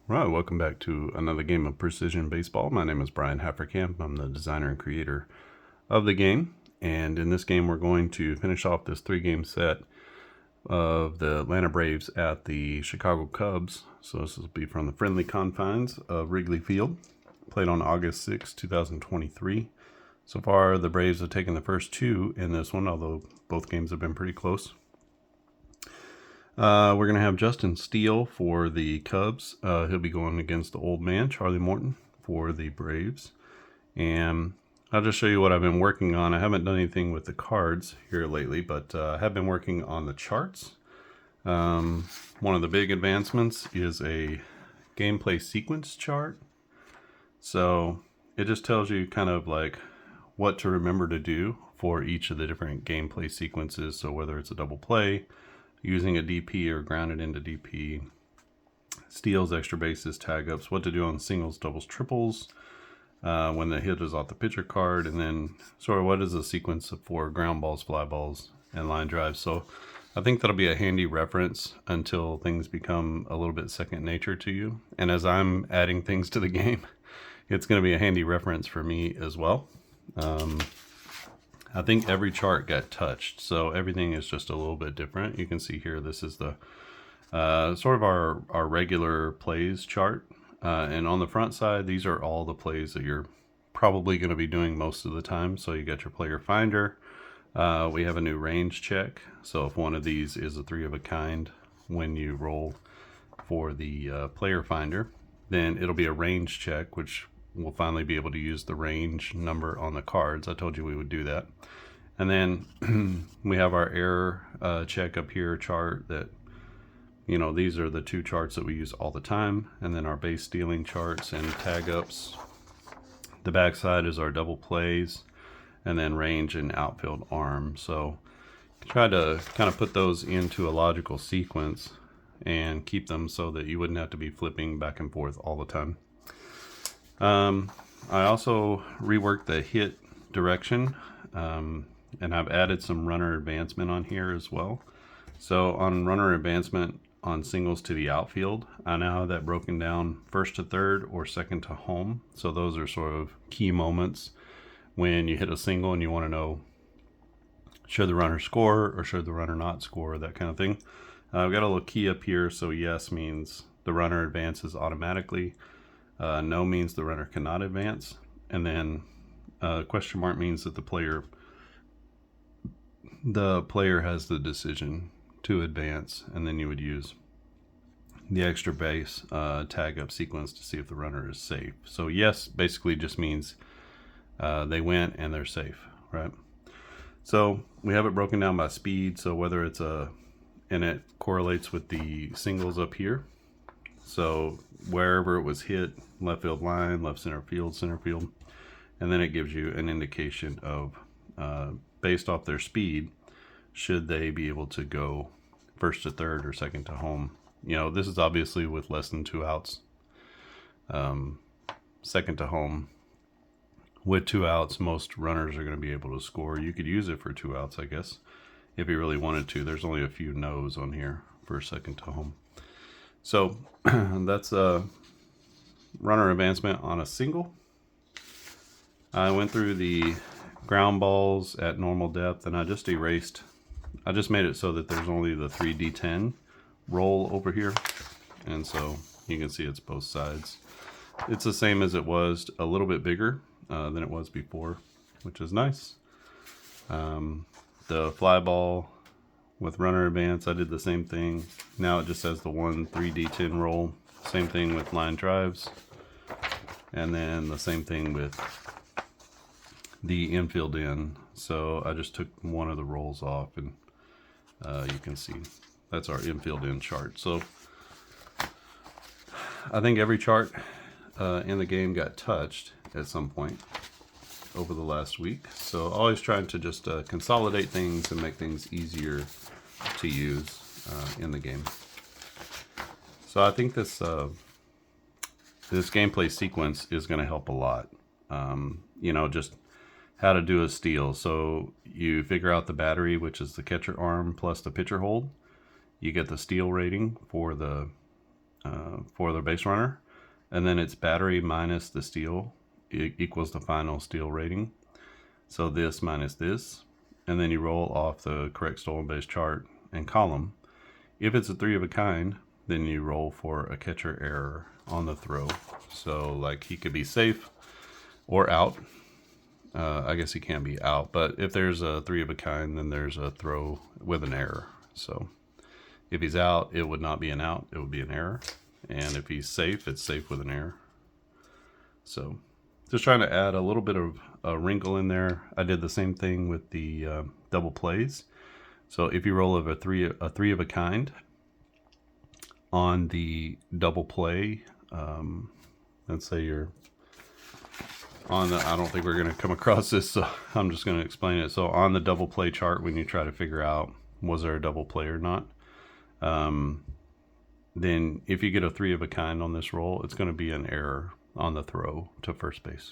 Right, welcome back to another game of Precision Baseball. My name is Brian Hafferkamp. I'm the designer and creator of the game. And in this game, we're going to finish off this 3-game set of the Atlanta Braves at the Chicago Cubs. So this will be from the friendly confines of Wrigley Field. Played on August 6, 2023. So far, the Braves have taken the first 2 in this one, although both games have been pretty close. We're going to have Justin Steele for the Cubs. He'll be going against the old man, Charlie Morton, for the Braves. And I'll just show you what I've been working on. I haven't done anything with the cards here lately, but I have been working on the charts. One of the big advancements is a gameplay sequence chart. So it just tells you kind of like what to remember to do for each of the different gameplay sequences. So whether it's a double play, using a DP or grounded into DP, steals, extra bases, tag ups, what to do on singles, doubles, triples, when the hit is off the pitcher card, and then sort of what is the sequence for ground balls, fly balls, and line drives. So I think that'll be a handy reference until things become a little bit second nature to you. And as I'm adding things to the game, it's going to be a handy reference for me as well. I think every chart got touched, so everything is just a little bit different. You can see here, this is the sort of our regular plays chart. And on the front side, these are all the plays that you're probably going to be doing most of the time. So you got your player finder. We have a new range check. So if one of these is a 3 of a kind when you roll for the player finder, then it'll be a range check, which we'll finally be able to use the range number on the cards. I told you we would do that. And then we have our error check up here chart that, you know, these are the 2 charts that we use all the time. And then our base stealing charts and tag ups. The backside is our double plays, and then range and outfield arm. So try to kind of put those into a logical sequence and keep them so that you wouldn't have to be flipping back and forth all the time. I also reworked the hit direction, and I've added some runner advancement on here as well. So on runner advancement on singles to the outfield, I now have that broken down first to third or second to home. So those are sort of key moments when you hit a single and you want to know, should the runner score or should the runner not score, that kind of thing. I've got a little key up here. So yes means the runner advances automatically. No means the runner cannot advance, and then question mark means that the player has the decision to advance, and then you would use the extra base tag up sequence to see if the runner is safe. So yes basically just means they went and they're safe, right? So we have it broken down by speed, so whether it's and it correlates with the singles up here. So wherever it was hit, left field line, left center field, and then it gives you an indication of, based off their speed, should they be able to go first to third or second to home. You know, this is obviously with less than 2 outs. Second to home. With 2 outs, most runners are going to be able to score. You could use it for 2 outs, I guess, if you really wanted to. There's only a few no's on here for second to home. So that's a runner advancement on a single. I went through the ground balls at normal depth, and I just made it so that there's only the 3D10 roll over here. And so you can see it's both sides. It's the same as it was, a little bit bigger than it was before, which is nice. The fly ball with runner advance, I did the same thing. Now it just has the one 3D10 roll. Same thing with line drives. And then the same thing with the infield in. So I just took one of the rolls off, and you can see that's our infield in chart. So I think every chart in the game got touched at some point over the last week. So always trying to just consolidate things and make things easier to use in the game. So I think this gameplay sequence is going to help a lot. You know, just how to do a steal. So you figure out the battery, which is the catcher arm plus the pitcher hold. You get the steal rating for the for the base runner, and then it's battery minus the steel equals the final steel rating. So this minus this, and then you roll off the correct stolen base chart and column. If it's a 3 of a kind, then you roll for a catcher error on the throw. So like he could be safe or out. I guess he can't be out, but if there's a 3 of a kind, then there's a throw with an error. So if he's out, it would not be an out, it would be an error. And if he's safe, it's safe with an error. So just trying to add a little bit of a wrinkle in there. I did the same thing with the double plays. So if you roll of a three of a kind on the double play, let's say you're on the, I don't think we're going to come across this, so I'm just going to explain it. So on the double play chart, when you try to figure out was there a double play or not, then if you get a 3 of a kind on this roll, it's going to be an error on the throw to first base.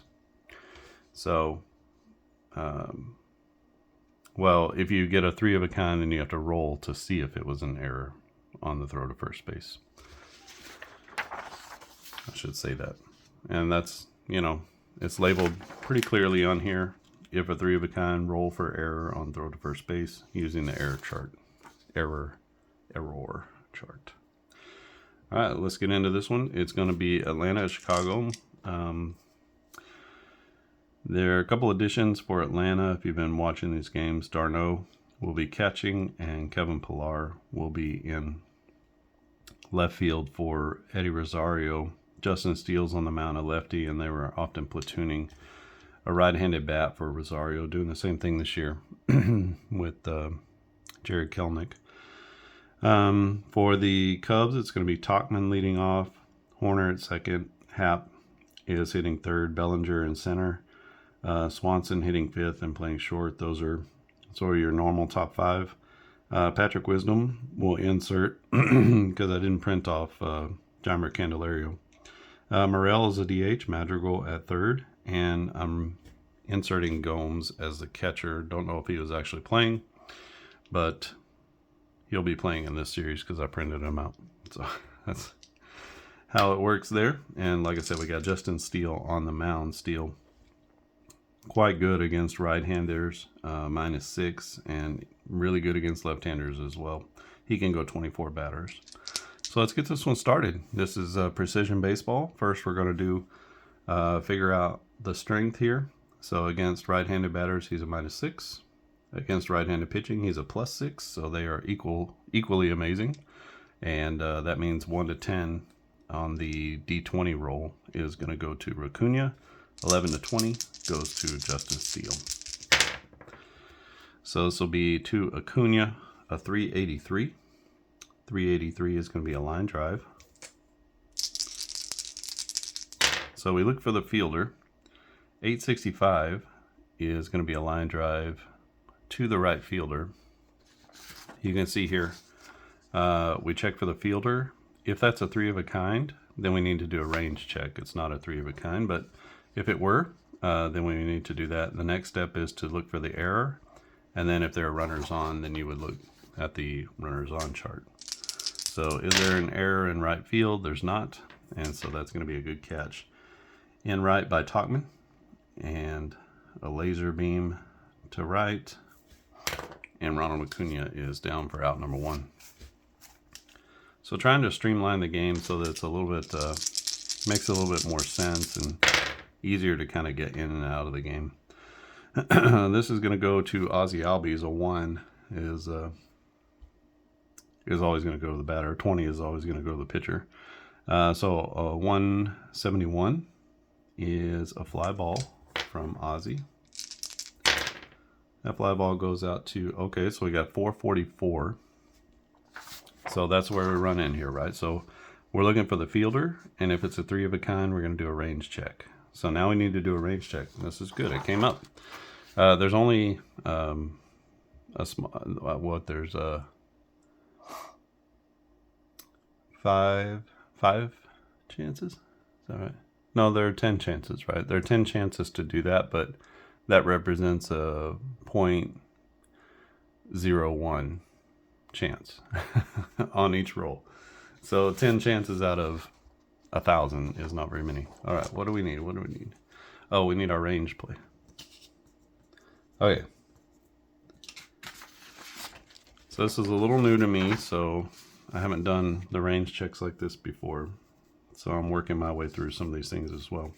So, well, if you get a 3 of a kind, then you have to roll to see if it was an error on the throw to first base. I should say that. And that's, you know, it's labeled pretty clearly on here. If a 3 of a kind, roll for error on throw to first base using the error chart. Error chart. All right, let's get into this one. It's going to be Atlanta, Chicago. There are a couple additions for Atlanta. If you've been watching these games, d'Arnaud will be catching and Kevin Pillar will be in left field for Eddie Rosario. Justin Steele's on the mound, a lefty, and they were often platooning a right-handed bat for Rosario, doing the same thing this year with Jared Kelenic. For the Cubs, it's going to be Tauchman leading off, Horner at second, Happ is hitting third, Bellinger in center, Swanson hitting fifth and playing short. Those are sort of your normal top 5. Patrick Wisdom will insert because I didn't print off Jeimer Candelario. Morel is a DH, Madrigal at third, and I'm inserting Gomes as the catcher. Don't know if he was actually playing, but he'll be playing in this series because I printed him out. So that's how it works there. And like I said, we got Justin Steele on the mound. Steele quite good against right-handers, -6, and really good against left-handers as well. He can go 24 batters. So let's get this one started. This is precision baseball. First, we're going to do figure out the strength here. So against right-handed batters, he's a -6. Against right-handed pitching, he's a +6. So they are equally amazing. And that means 1 to 10 on the D20 roll is going to go to Acuna. 11 to 20 goes to Justin Steele. So this will be to Acuna, a 383. 383 is going to be a line drive. So we look for the fielder. 865 is going to be a line drive to the right fielder. You can see here, we check for the fielder. If that's a 3 of a kind, then we need to do a range check. It's not a 3 of a kind, but if it were, then we need to do that. The next step is to look for the error. And then if there are runners on, then you would look at the runners on chart. So is there an error in right field? There's not. And so that's going to be a good catch. In right by Tauchman. And a laser beam to right. And Ronald Acuna is down for out number 1. So trying to streamline the game so that it's a little bit, makes a little bit more sense and easier to kind of get in and out of the game. This is going to go to Ozzie Albies. A 1 is always going to go to the batter. 20 is always going to go to the pitcher. So 171 is a fly ball from Ozzie. That fly ball goes out to, okay, so we got 444. So that's where we run in here, right? So we're looking for the fielder, and if it's a 3 of a kind, we're going to do a range check. So now we need to do a range check. This is good. It came up. There's only a small, there's a five chances. Is that right? No, there are 10 chances, right? There are 10 chances to do that, but that represents a 0.01 chance on each roll. So 10 chances out of 1,000 is not very many. All right, what do we need? What do we need? Oh, we need our range play. Okay. So this is a little new to me, so I haven't done the range checks like this before. So I'm working my way through some of these things as well.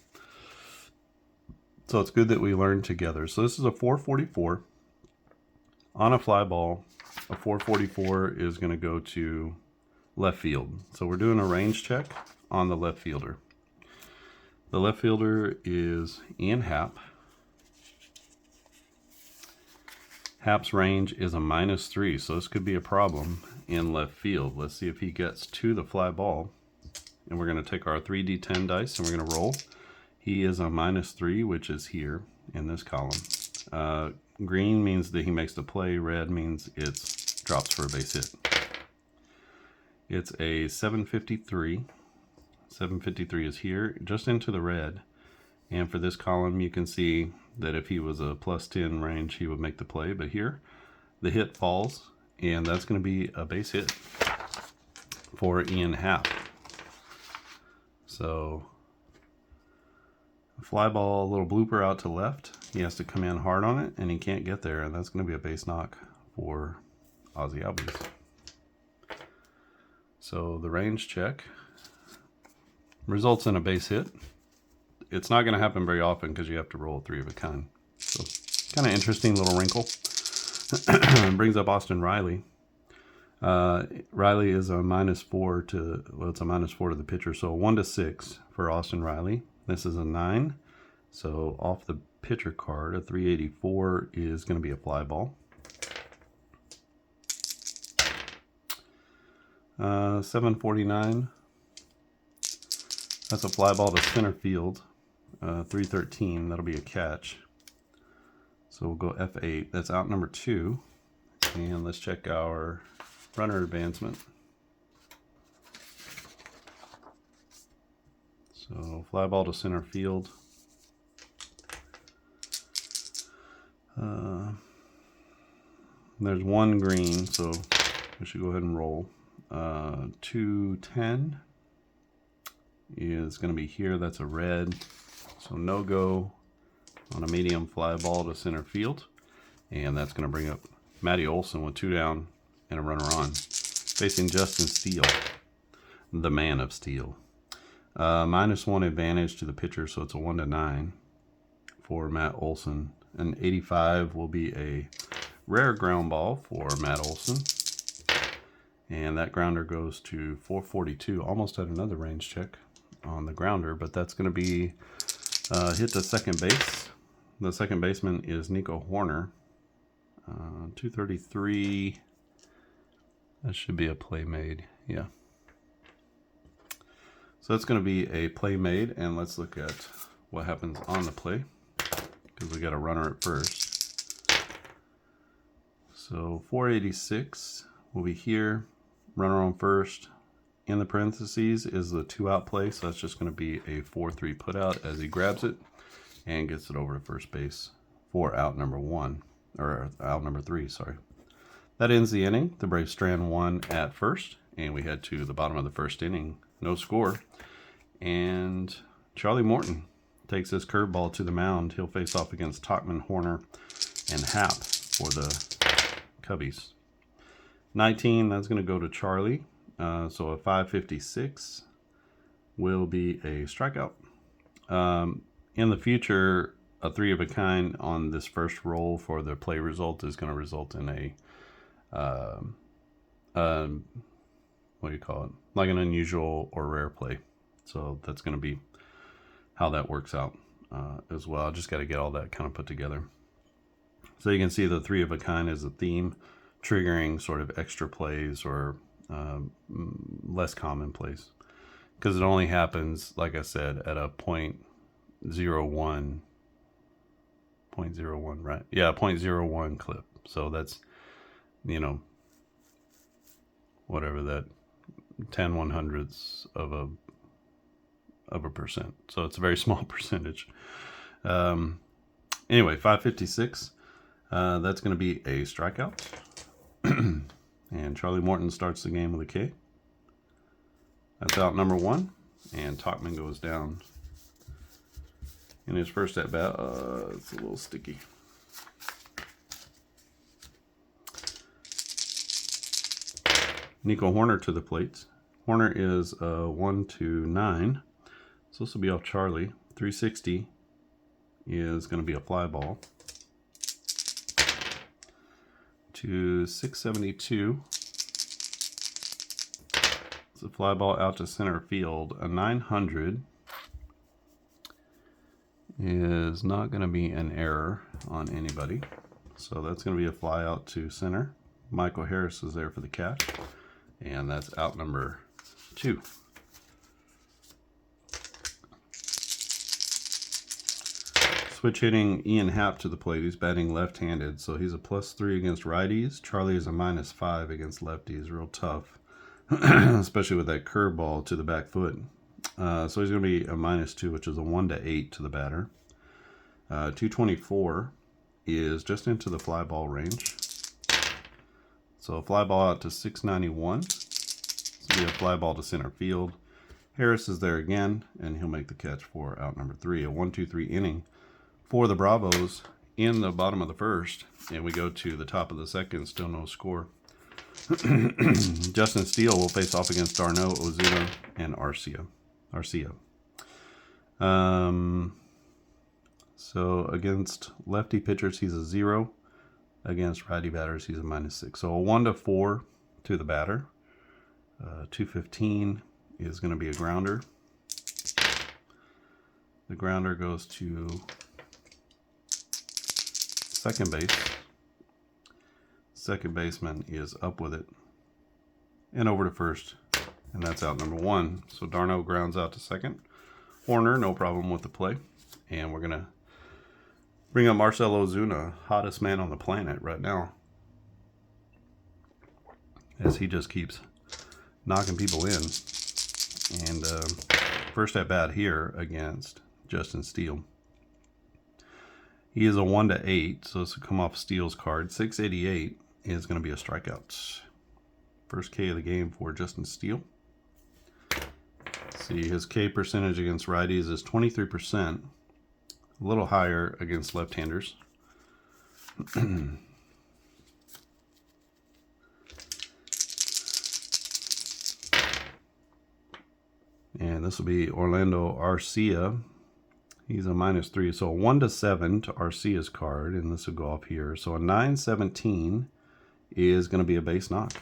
So it's good that we learn together. So this is a 444. On a fly ball, a 444 is going to go to left field. So we're doing a range check on the left fielder. The left fielder is Ian Happ. Happ's range is a -3, so this could be a problem in left field. Let's see if he gets to the fly ball. And we're going to take our 3d10 dice and we're going to roll. He is a -3, which is here in this column. Green means that he makes the play. Red means it drops for a base hit. It's a 753. 753 is here, just into the red. And for this column, you can see that if he was a +10 range, he would make the play. But here, the hit falls, and that's going to be a base hit for Ian Happ. So, fly ball, a little blooper out to left. He has to come in hard on it, and he can't get there, and that's going to be a base knock for Ozzie Albies. So the range check results in a base hit. It's not going to happen very often because you have to roll 3 of a kind. So kind of interesting little wrinkle. Brings up Austin Riley. Riley is a -4 to, well, it's a -4 to the pitcher. So 1 to 6 for Austin Riley. This is a 9. So off the pitcher card, a 384 is going to be a fly ball. 749. That's a fly ball to center field. 313, that'll be a catch. So we'll go F8. That's out number 2. And let's check our runner advancement. So fly ball to center field. There's 1 green, so we should go ahead and roll. 210 is going to be here. That's a red. So no go on a medium fly ball to center field. And that's going to bring up Matty Olson with 2 down and a runner on. Facing Justin Steele, the man of steel. -1 advantage to the pitcher, so it's a 1 to 9 for Matt Olson. An 85 will be a rare ground ball for Matt Olson. And that grounder goes to 442. Almost had another range check on the grounder, but that's going to be hit to second base. The second baseman is Nico Horner. 233. That should be a play made. Yeah. So that's going to be a play made, and let's look at what happens on the play because we got a runner at first. So 486 will be here. Runner on first. In the parentheses is the 2-out play, so that's just going to be a 4-3 put out as he grabs it and gets it over to first base for out number 1, or out number 3, sorry. That ends the inning. The Braves strand 1 at first, and we head to the bottom of the first inning. No score. And Charlie Morton takes this curveball to the mound. He'll face off against Tauchman, Horner, and Happ for the Cubbies. 19, that's going to go to Charlie. So a 556 will be a strikeout. In the future, a 3 of a kind on this first roll for the play result is going to result in a, what do you call it? Like an unusual or rare play. So that's going to be how that works out as well. I just got to get all that kind of put together. So you can see the 3 of a kind is a theme, triggering sort of extra plays or less common plays, because it only happens, like I said, at a 0.01, right? Yeah, 0.01 clip. So that's, you know, whatever that 10/100ths of a percent. So it's a very small percentage. Anyway, 556. That's going to be a strikeout. And Charlie Morton starts the game with a K. That's out number 1, and Tauchman goes down in his first at bat. It's a little sticky. Nico Hoerner to the plates. Hoerner is 1-9, so this will be off Charlie. 360 is going to be a fly ball. To 672. It's a fly ball out to center field. A 900 is not going to be an error on anybody. So that's going to be a fly out to center. Michael Harris is there for the catch. And that's out number 2. Switch hitting Ian Happ to the plate. He's batting left-handed, so he's a +3 against righties. Charlie is a -5 against lefties. Real tough, especially with that curveball to the back foot. So he's going to be a -2, which is a 1-8 to the batter. 224 is just into the fly ball range. So a fly ball out to 691. This will be a fly ball to center field. Harris is there again, and he'll make the catch for out number 3. A 1-2-3 inning for the Bravos in the bottom of the first, and we go to the top of the second, still no score. Justin Steele will face off against d'Arnaud, Ozuna, and Arcia. So against lefty pitchers, he's a 0. Against righty batters, he's a -6. So a 1-4 to the batter. 215 is going to be a grounder. The grounder goes to second base. Second baseman is up with it and over to first, and that's out number 1. So d'Arnaud grounds out to second. Hoerner, no problem with the play, and we're gonna bring up Marcell Ozuna, hottest man on the planet right now, as he just keeps knocking people in. And first at bat here against Justin Steele. He is a 1-8, so this will come off Steele's card. 688 is going to be a strikeout. First K of the game for Justin Steele. See, his K percentage against righties is 23%. A little higher against left-handers. And this will be Orlando Arcia. He's a -3, so a 1-7 to Arcia's card, and this will go off here. So a 917 is going to be a base knock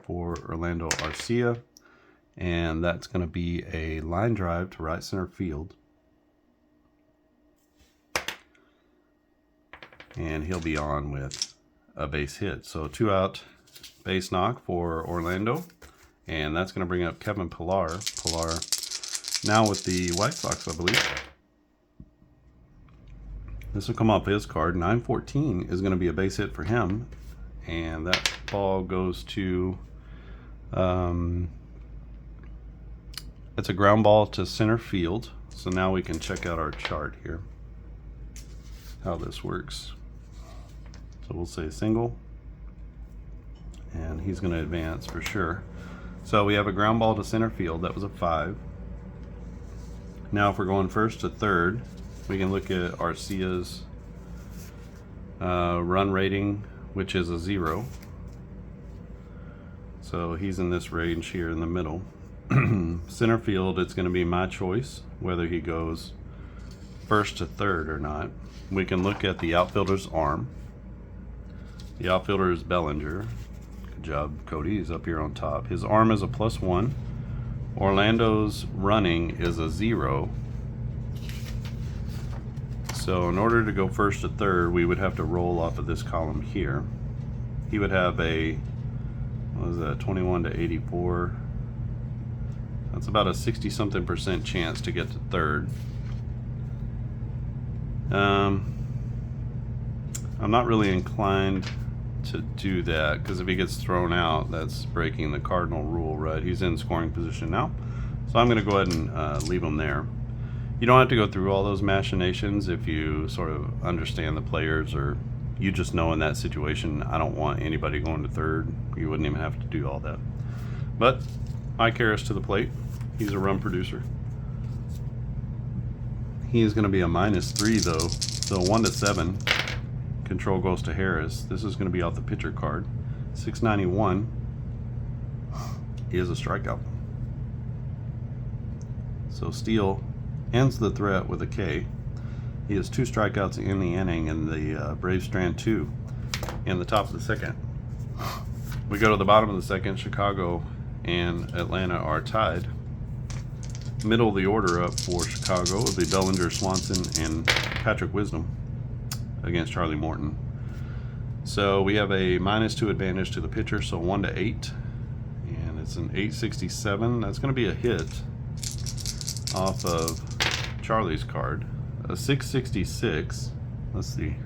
for Orlando Arcia, and that's going to be a line drive to right center field. And he'll be on with a base hit. So 2 out base knock for Orlando, and that's going to bring up Kevin Pillar. Pillar now with the White Sox, I believe. This will come off his card. 914 is going to be a base hit for him. And that ball goes to... it's a ground ball to center field. So now we can check out our chart here, how this works. So we'll say single. And he's going to advance for sure. So we have a ground ball to center field. That was a 5. Now if we're going first to third, we can look at Arcia's run rating, which is a 0. So he's in this range here in the middle. Center field, it's going to be my choice whether he goes first to third or not. We can look at the outfielder's arm. The outfielder is Bellinger. Good job, Cody. He's up here on top. His arm is a +1. Orlando's running is a 0. So in order to go first to third, we would have to roll off of this column here. He would have a, what is that, 21 to 84. That's about a 60-something% chance to get to third. I'm not really inclined to do that, because if he gets thrown out, that's breaking the cardinal rule, right? He's in scoring position now. So I'm going to go ahead and leave him there. You don't have to go through all those machinations if you sort of understand the players, or you just know in that situation, I don't want anybody going to third. You wouldn't even have to do all that. But Mike Harris to the plate. He's a run producer. He is going to be a -3 though, so 1-7. Control goes to Harris. This is going to be off the pitcher card. 691 is a strikeout. So Steele ends the threat with a K. He has 2 strikeouts in the inning, and the Braves strand 2 in the top of the second. We go to the bottom of the second. Chicago and Atlanta are tied. Middle of the order up for Chicago would be Bellinger, Swanson, and Patrick Wisdom against Charlie Morton. So we have a -2 advantage to the pitcher, so 1-8, and it's an 867. That's going to be a hit off of Charlie's card. A 666. Let's see.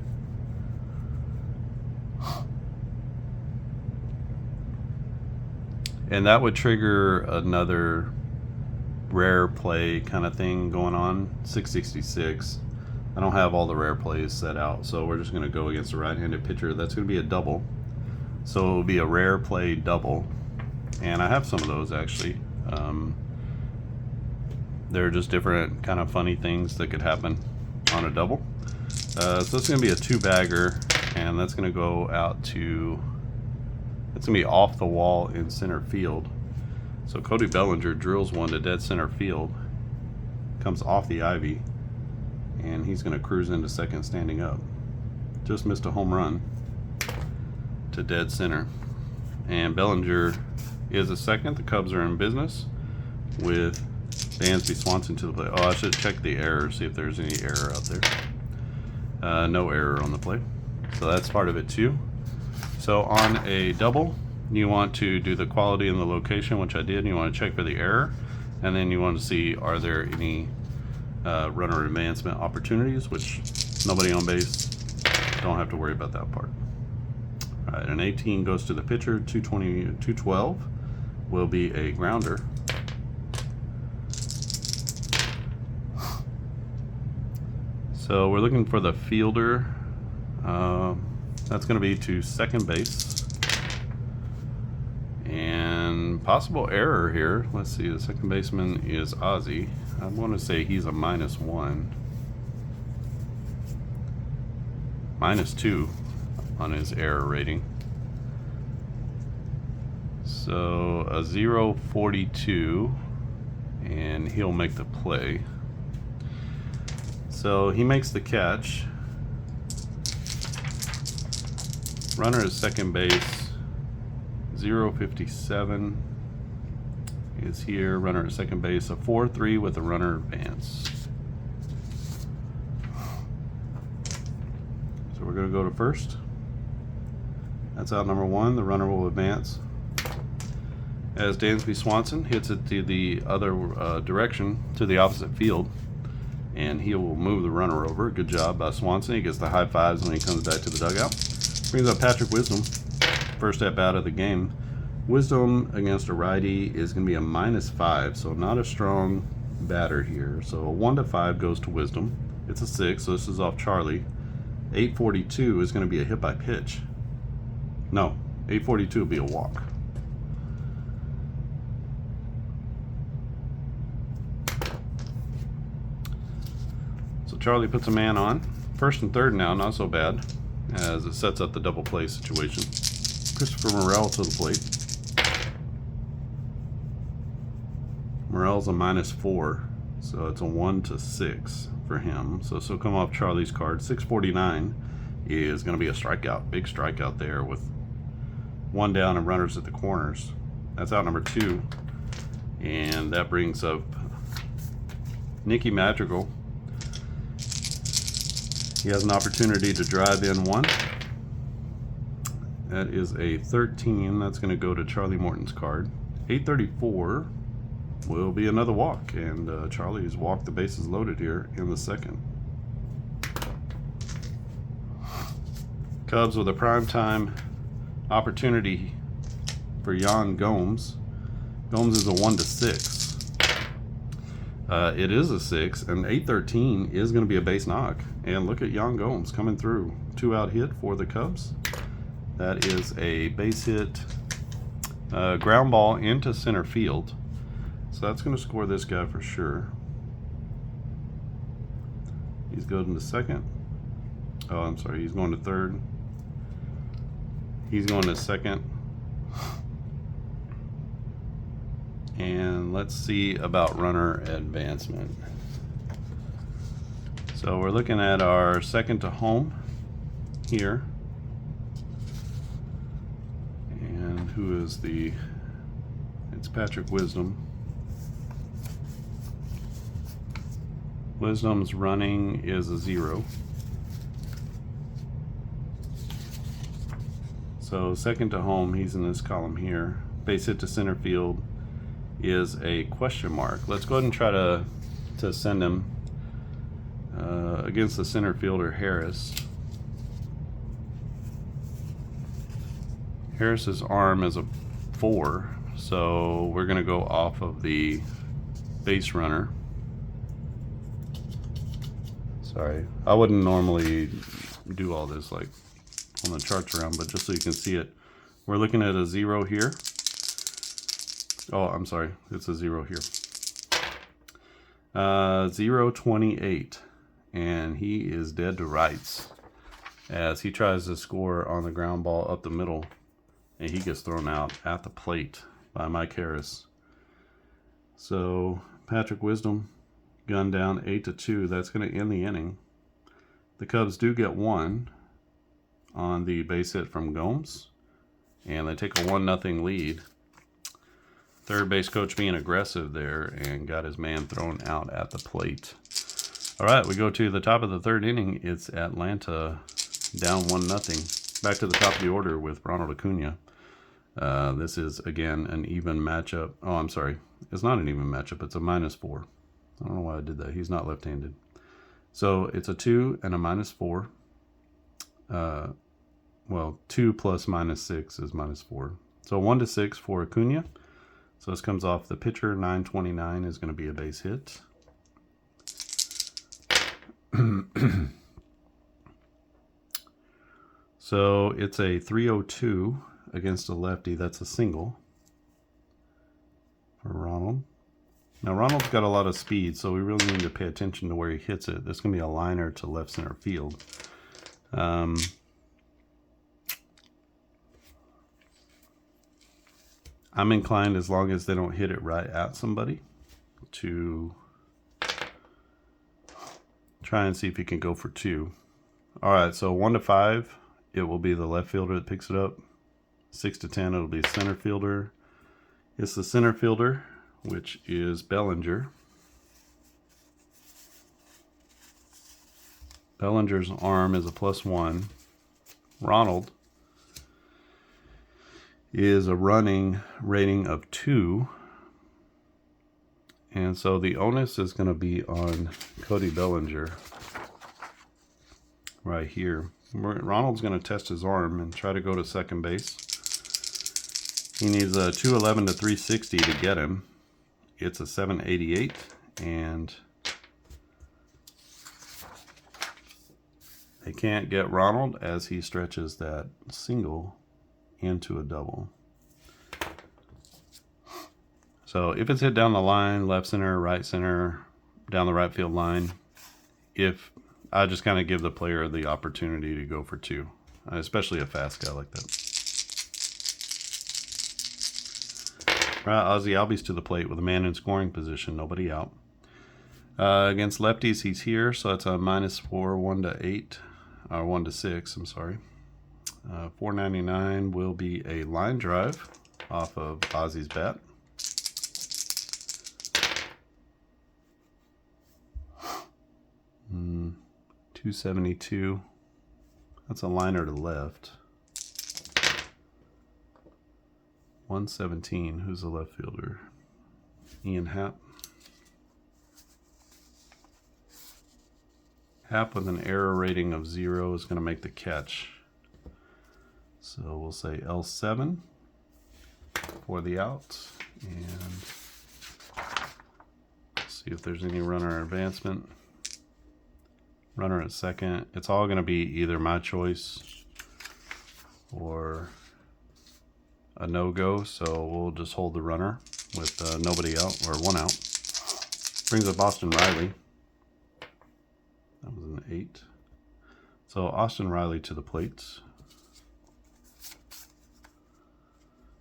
And that would trigger another rare play kind of thing going on. 666. I don't have all the rare plays set out, so we're just going to go against a right-handed pitcher. That's going to be a double. So it'll be a rare play double. And I have some of those actually. They're just different kind of funny things that could happen on a double. So it's going to be a 2-bagger, and that's going to go out to, it's going to be off the wall in center field. So Cody Bellinger drills one to dead center field, comes off the ivy, and he's going to cruise into second standing up. Just missed a home run to dead center. And Bellinger is a second. The Cubs are in business with Dansby Swanson to the plate. Oh, I should check the error, see if there's any error out there. No error on the plate. So that's part of it too. So on a double, you want to do the quality and the location, which I did, and you want to check for the error. And then you want to see, are there any runner advancement opportunities, which nobody on base, don't have to worry about that part. All right, an 18 goes to the pitcher. 212 will be a grounder. So we're looking for the fielder. That's going to be to second base. And possible error here. Let's see, the second baseman is Ozzie. I want to say he's a -1. -2 on his error rating. So a 0.42, and he'll make the play. So he makes the catch. Runner is second base. 0.57 is here. Runner at second base. A 4-3 with a runner advance. So we're going to go to first. That's out number 1. The runner will advance as Dansby Swanson hits it to the other direction, to the opposite field. And he will move the runner over. Good job by Swanson. He gets the high fives when he comes back to the dugout. Brings up Patrick Wisdom. First at bat of the game. Wisdom against a righty is going to be a -5, so not a strong batter here. So a 1-5 goes to Wisdom. It's a 6, so this is off Charlie. 842 is going to be a hit by pitch. No, 842 will be a walk. Charlie puts a man on. First and third now, not so bad, as it sets up the double play situation. Christopher Morel to the plate. Morel's a -4, so it's a 1-6 for him. So this will come off Charlie's card. 649 is going to be a strikeout. Big strikeout there with 1 down and runners at the corners. That's out number 2. And that brings up Nicky Madrigal. He has an opportunity to drive in 1. That is a 13. That's going to go to Charlie Morton's card. 834 will be another walk, and Charlie's walked the bases loaded here in the second. Cubs with a primetime opportunity for Yan Gomes. Gomes is a 1-6. It is a 6, and 813 is going to be a base knock. And look at Yan Gomes coming through. 2-out hit for the Cubs. That is a base hit, ground ball into center field. So that's going to score this guy for sure. He's going to second. Oh, I'm sorry, he's going to third. He's going to second. And let's see about runner advancement. So we're looking at our second to home here. And who is it's Patrick Wisdom. Wisdom's running is a 0. So second to home, he's in this column here. Base hit to center field is a question mark. Let's go ahead and try to send him against the center fielder Harris. Harris's arm is a 4, so we're going to go off of the base runner. Sorry, I wouldn't normally do all this like on the charts around, but just so you can see it, we're looking at a 0 here. Oh, I'm sorry, it's a 0 here. 0-28, and he is dead to rights as he tries to score on the ground ball up the middle, and he gets thrown out at the plate by Mike Harris. So Patrick Wisdom gunned down 8-2. That's going to end the inning. The Cubs do get 1 on the base hit from Gomes, and they take a 1-0 lead. Third base coach being aggressive there and got his man thrown out at the plate. All right, we go to the top of the third inning. It's Atlanta down 1-0. Back to the top of the order with Ronald Acuna. This is, again, an even matchup. Oh, I'm sorry. It's not an even matchup. It's a -4. I don't know why I did that. He's not left-handed. So it's a 2 and a -4. Well, 2 plus -6 is -4. So 1-6 for Acuna. So this comes off the pitcher. 929 is going to be a base hit. So it's a 302 against a lefty. That's a single for Ronald. Now Ronald's got a lot of speed, so we really need to pay attention to where he hits it. This is going to be a liner to left center field. I'm inclined, as long as they don't hit it right at somebody, to try and see if he can go for 2. All right, so 1-5, it will be the left fielder that picks it up. 6-10, it'll be center fielder. It's the center fielder, which is Bellinger. Bellinger's arm is a +1. Ronald is a running rating of 2. And so the onus is going to be on Cody Bellinger right here. Ronald's going to test his arm and try to go to second base. He needs a 211 to 360 to get him. It's a 788, and they can't get Ronald as he stretches that single into a double. So if it's hit down the line, left center, right center, down the right field line, if I just kind of give the player the opportunity to go for 2, especially a fast guy like that. Right, Ozzie Albies to the plate with a man in scoring position, nobody out. Against lefties, he's here, so that's a -4, 1-8, or 1-6, I'm sorry. 499 will be a line drive off of Ozzie's bat. Mm, 272. That's a liner to left. 117. Who's the left fielder? Ian Happ. Happ with an error rating of 0 is going to make the catch. So we'll say L7 for the out. And see if there's any runner advancement. Runner at second. It's all going to be either my choice or a no-go, so we'll just hold the runner with nobody out, or one out. Brings up Austin Riley. That was an 8. So Austin Riley to the plate.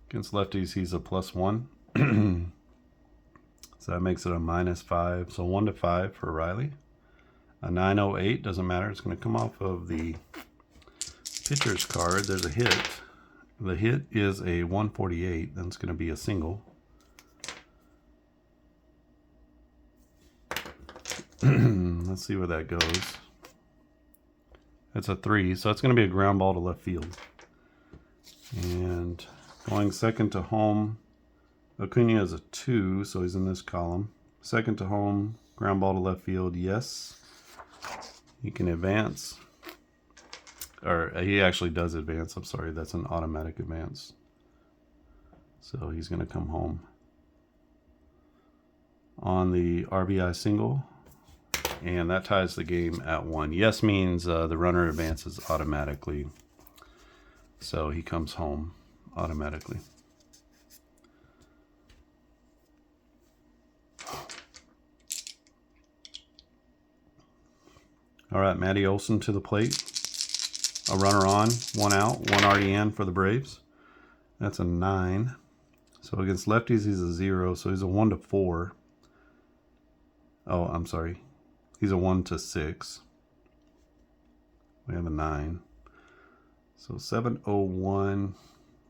Against lefties, he's a +1. So that makes it a -5. So 1 to 5 for Riley. A 908, doesn't matter. It's going to come off of the pitcher's card. There's a hit. The hit is a 148. Then it's going to be a single. Let's see where that goes. It's a 3, so it's going to be a ground ball to left field. And going second to home, Acuna is a 2, so he's in this column. Second to home, ground ball to left field, yes. He can advance. Or he actually does advance, I'm sorry, that's an automatic advance. So he's going to come home. On the RBI single, and that ties the game at 1. Yes means the runner advances automatically. So he comes home automatically. All right, Matty Olson to the plate. A runner on, 1 out, 1 already in for the Braves. That's a 9. So against lefties, he's a 0. So he's a 1 to 4. Oh, I'm sorry. He's a 1 to 6. We have a 9. So 701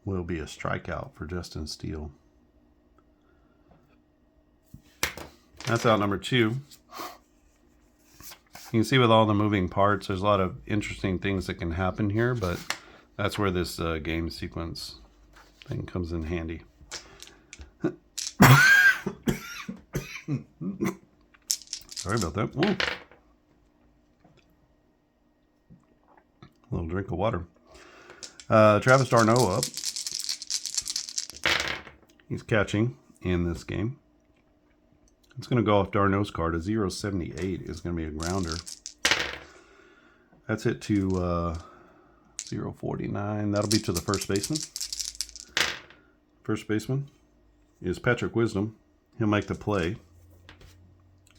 will be a strikeout for Justin Steele. That's out number 2. You can see with all the moving parts, there's a lot of interesting things that can happen here, but that's where this game sequence thing comes in handy. Sorry about that. Ooh. A little drink of water. Travis d'Arnaud up. He's catching in this game. It's going to go off d'Arnaud's card. A 078 is going to be a grounder. That's hit to 049. That'll be to the first baseman. First baseman is Patrick Wisdom. He'll make the play.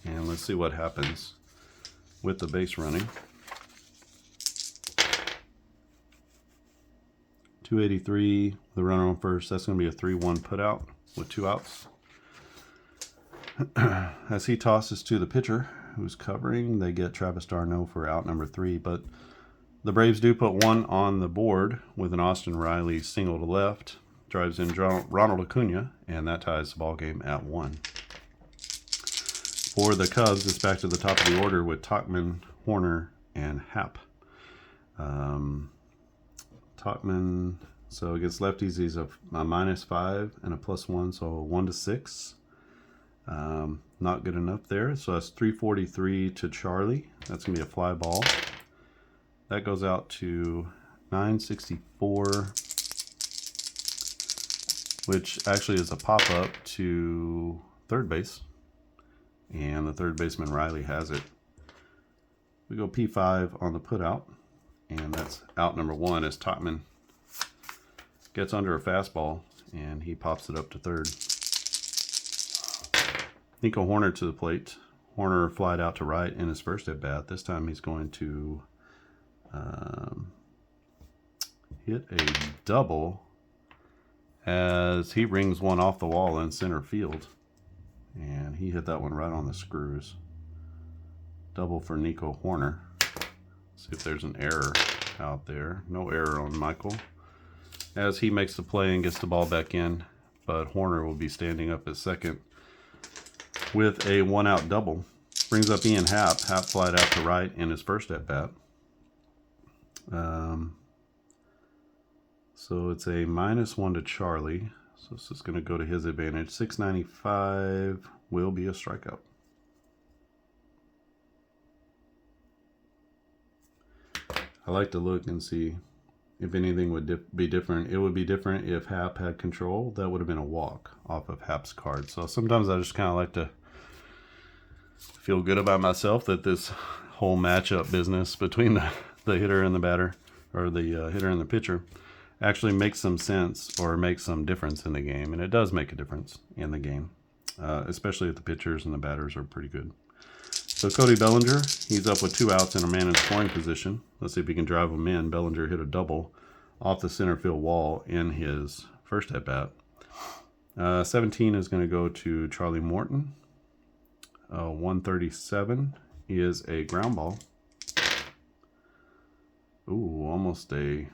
And let's see what happens with the base running. 283, the runner on first. That's going to be a 3-1 putout with 2 outs. As he tosses to the pitcher who's covering, they get Travis d'Arnaud for out number 3. But the Braves do put 1 on the board with an Austin Riley single to left. Drives in Ronald Acuna, and that ties the ball game at 1. For the Cubs, it's back to the top of the order with Tauchman, Horner, and Happ. Tauchman, so against lefties, he's a -5 and a +1, so a 1 to 6. Not good enough there. So that's 343 to Charlie. That's going to be a fly ball. That goes out to 964, which actually is a pop-up to third base. And the third baseman, Riley, has it. We go P5 on the putout. And that's out number 1 as Tauchman gets under a fastball. And he pops it up to third. Nico Horner to the plate. Horner flied out to right in his first at bat. This time he's going to hit a double as he rings one off the wall in center field. And he hit that one right on the screws. Double for Nico Horner. See if there's an error out there. No error on Michael. As he makes the play and gets the ball back in. But Horner will be standing up at second with a 1-out double. Brings up Ian Happ. Happ flied out to right in his first at bat. So it's a -1 to Charlie. So this is going to go to his advantage. 695 will be a strikeout. I like to look and see if anything would be different. It would be different if Happ had control. That would have been a walk off of Happ's card. So sometimes I just kind of like to feel good about myself that this whole matchup business between the hitter and the batter, or the hitter and the pitcher, actually makes some sense or makes some difference in the game. And it does make a difference in the game, especially if the pitchers and the batters are pretty good. So Cody Bellinger, he's up with 2 outs and a man in scoring position. Let's see if he can drive them in. Bellinger hit a double off the center field wall in his first at bat. 17 is going to go to Charlie Morton. 137 is a ground ball. Ooh, almost a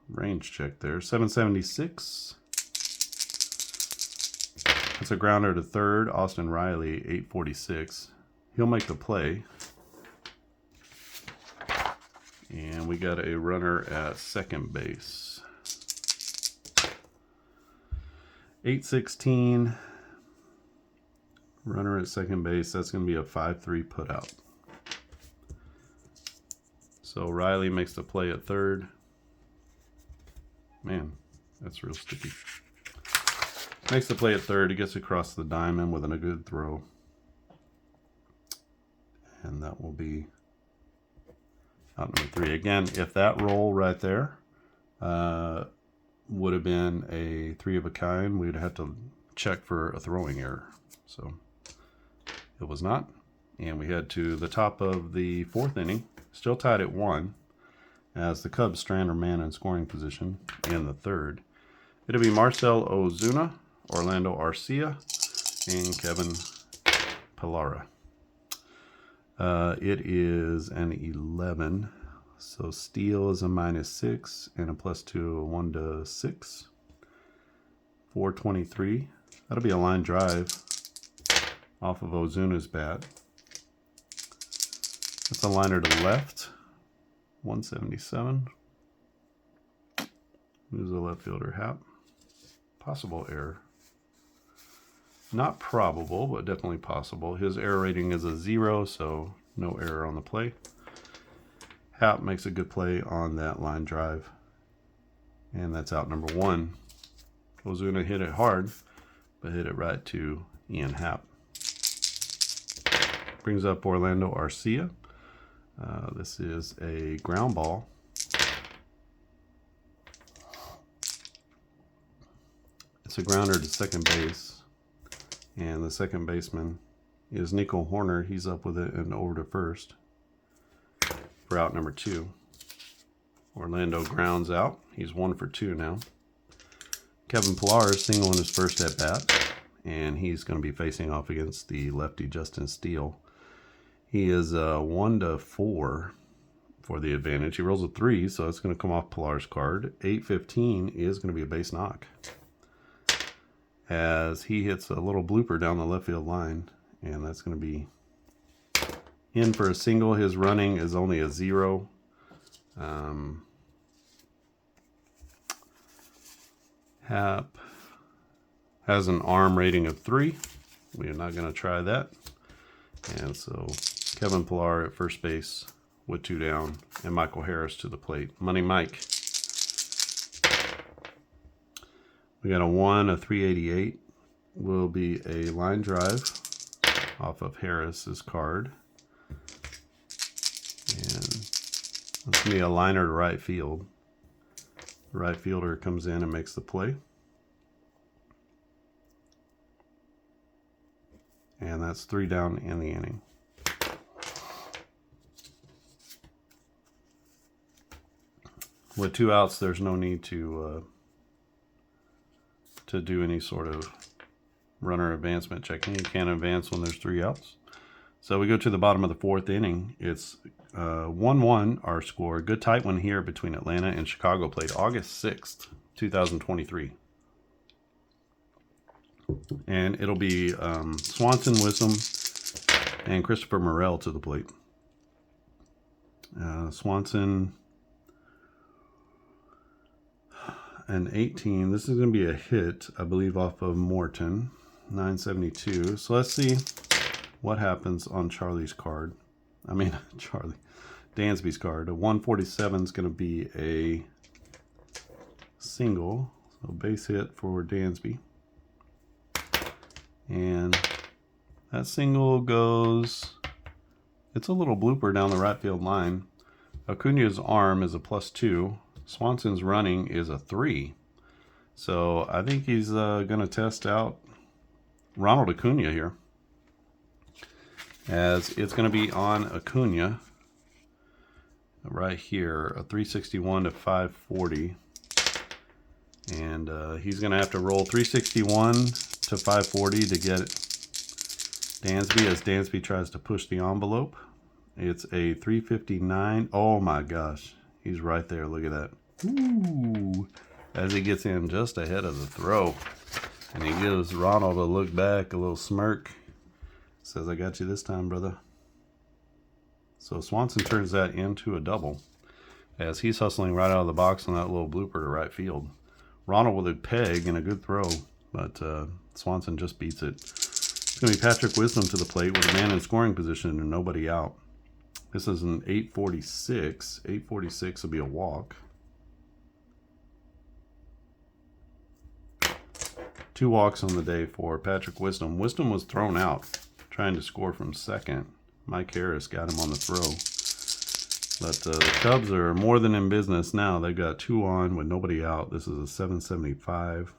range check there. 776. That's a grounder to third. Austin Riley, 846. He'll make the play. And we got a runner at second base. 816. Runner at second base. That's going to be a 5-3 putout. So Riley makes the play at third. Man, that's real sticky. Makes the play at third. He gets across the diamond with a good throw. And that will be out number 3. Again, if that roll right there would have been a 3 of a kind, we'd have to check for a throwing error. So it was not. And we head to the top of the 4th inning. Still tied at 1 as the Cubs strand their man in scoring position in the 3rd. It'll be Marcell Ozuna, Orlando Arcia, and Kevin Pillar. It is an 11. So Steele is a -6 and a +2, a 1 to 6. 423. That'll be a line drive off of Ozuna's bat. That's a liner to left. 177. Who's the left fielder? Happ. Possible error. Not probable, but definitely possible. His error rating is a 0, so no error on the play. Happ makes a good play on that line drive. And that's out number 1. Ozuna hit it hard, but hit it right to Ian Happ. Brings up Orlando Arcia. This is a ground ball. It's a grounder to second base. And the second baseman is Nico Horner. He's up with it and over to first for out number 2. Orlando grounds out. He's 1 for 2 now. Kevin Pillar is single in his first at bat, and he's going to be facing off against the lefty Justin Steele. He is 1 to 4 for the advantage. He rolls a 3, so it's going to come off Pillar's card. 815 is going to be a base knock, as he hits a little blooper down the left field line, and that's going to be in for a single. His running is only a 0. Happ has an arm rating of 3. We are not going to try that. And so Kevin Pillar at first base with 2 down, and Michael Harris to the plate. Money Mike. We got a 1, a 388. Will be a line drive off of Harris's card. And that's going to be a liner to right field. The right fielder comes in and makes the play. And that's 3 down in the inning. With 2 outs, there's no need to do any sort of runner advancement checking. You can't advance when there's 3 outs. So we go to the bottom of the 4th inning. It's 1-1 our score. Good tight one here between Atlanta and Chicago. Played August 6th, 2023. And it'll be Swanson, Wisdom, and Christopher Morel to the plate. Swanson, an 18. This is going to be a hit, I believe, off of Morton. 972. So let's see what happens on Charlie's card. Dansby's card. A 147 is going to be a single. So base hit for Dansby. And that single goes, it's a little blooper down the right field line. Acuna's arm is a +2. Swanson's running is a 3. So I think he's going to test out Ronald Acuna here. As it's going to be on Acuna right here, a 361 to 540. And he's going to have to roll 361 to 540 to get it. Dansby, as Dansby tries to push the envelope. It's a 359. Oh my gosh. He's right there. Look at that. Ooh. As he gets in just ahead of the throw. And he gives Ronald a look back, a little smirk. Says, I got you this time, brother. So Swanson turns that into a double. As he's hustling right out of the box on that little blooper to right field. Ronald with a peg and a good throw. But Swanson just beats it. It's going to be Patrick Wisdom to the plate with a man in scoring position and nobody out. This is an 846. 846 will be a walk. 2 walks on the day for Patrick Wisdom. Wisdom was thrown out trying to score from second. Mike Harris got him on the throw. But the Cubs are more than in business now. They've got 2 on with nobody out. This is a 775.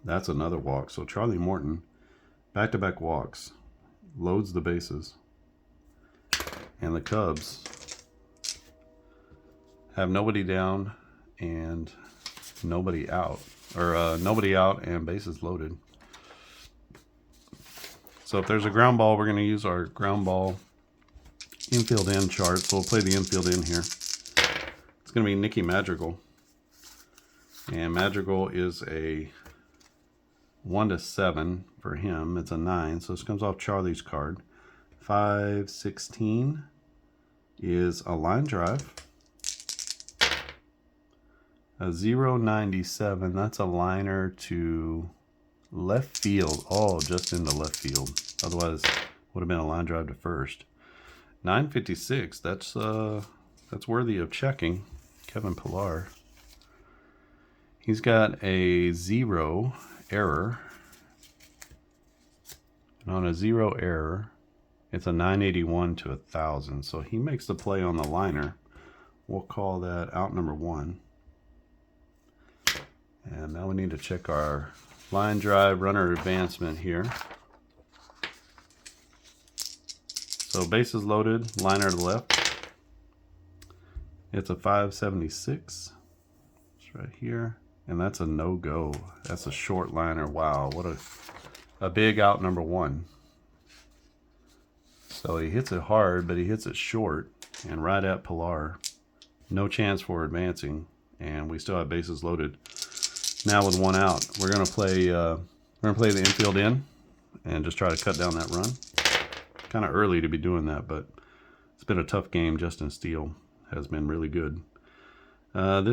That's another walk. So Charlie Morton, back-to-back walks, loads the bases. And the Cubs have nobody down and nobody out. Or nobody out and bases loaded. So if there's a ground ball, we're going to use our ground ball infield in chart. So we'll play the infield in here. It's going to be Nicky Madrigal. And Madrigal is a 1 to 7 for him. It's a 9. So this comes off Charlie's card. 516 is a line drive. A 097, that's a liner to left field. Oh, just into left field. Otherwise, would have been a line drive to first. 956, that's worthy of checking. Kevin Pillar. He's got a 0 error. And on a 0 error, it's a 981 to 1,000. So he makes the play on the liner. We'll call that out number 1. And now we need to check our line drive runner advancement here. So bases loaded, liner to the left. It's a 576. It's right here. And that's a no-go. That's a short liner. Wow, what a big out number 1. So he hits it hard, but he hits it short and right at Pillar. No chance for advancing. And we still have bases loaded. Now with 1 out, we're gonna play the infield in and just try to cut down that run. Kind of early to be doing that, but it's been a tough game. Justin Steele has been really good. We're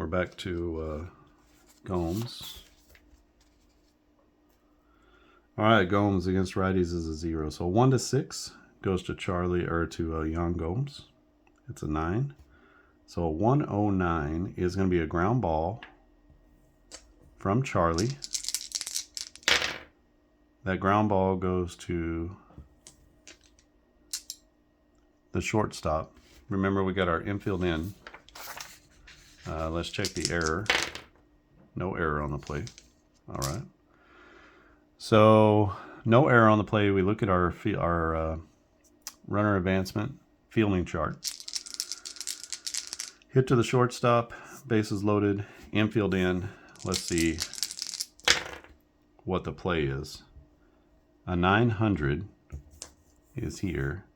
back to Gomes. All right, Gomes against righties is a 0. So 1 to 6 goes to Charlie or to Yan Gomes. It's a 9. So 109 is going to be a ground ball from Charlie. That ground ball goes to the shortstop. Remember, we got our infield in. Let's check the error. No error on the play. All right. So no error on the play. We look at our runner advancement fielding chart. Hit to the shortstop, bases loaded, infield in. Let's see what the play is. A 900 is here.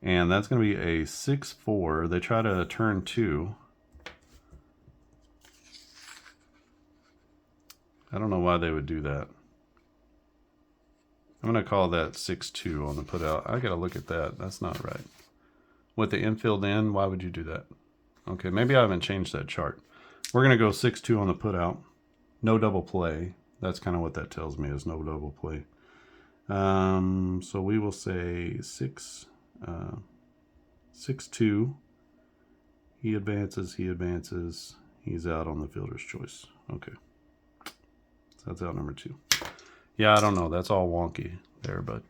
And that's going to be a 6-4. They try to turn 2. I don't know why they would do that. I'm going to call that 6-2 on the put out. I got to look at that. That's not right. With the infield in, why would you do that? Okay, maybe I haven't changed that chart. We're going to go 6-2 on the put out. No double play. That's kind of what that tells me is no double play. So we will say 6-2. He advances. He's out on the fielder's choice. Okay. So that's out number 2. Yeah, I don't know. That's all wonky there, but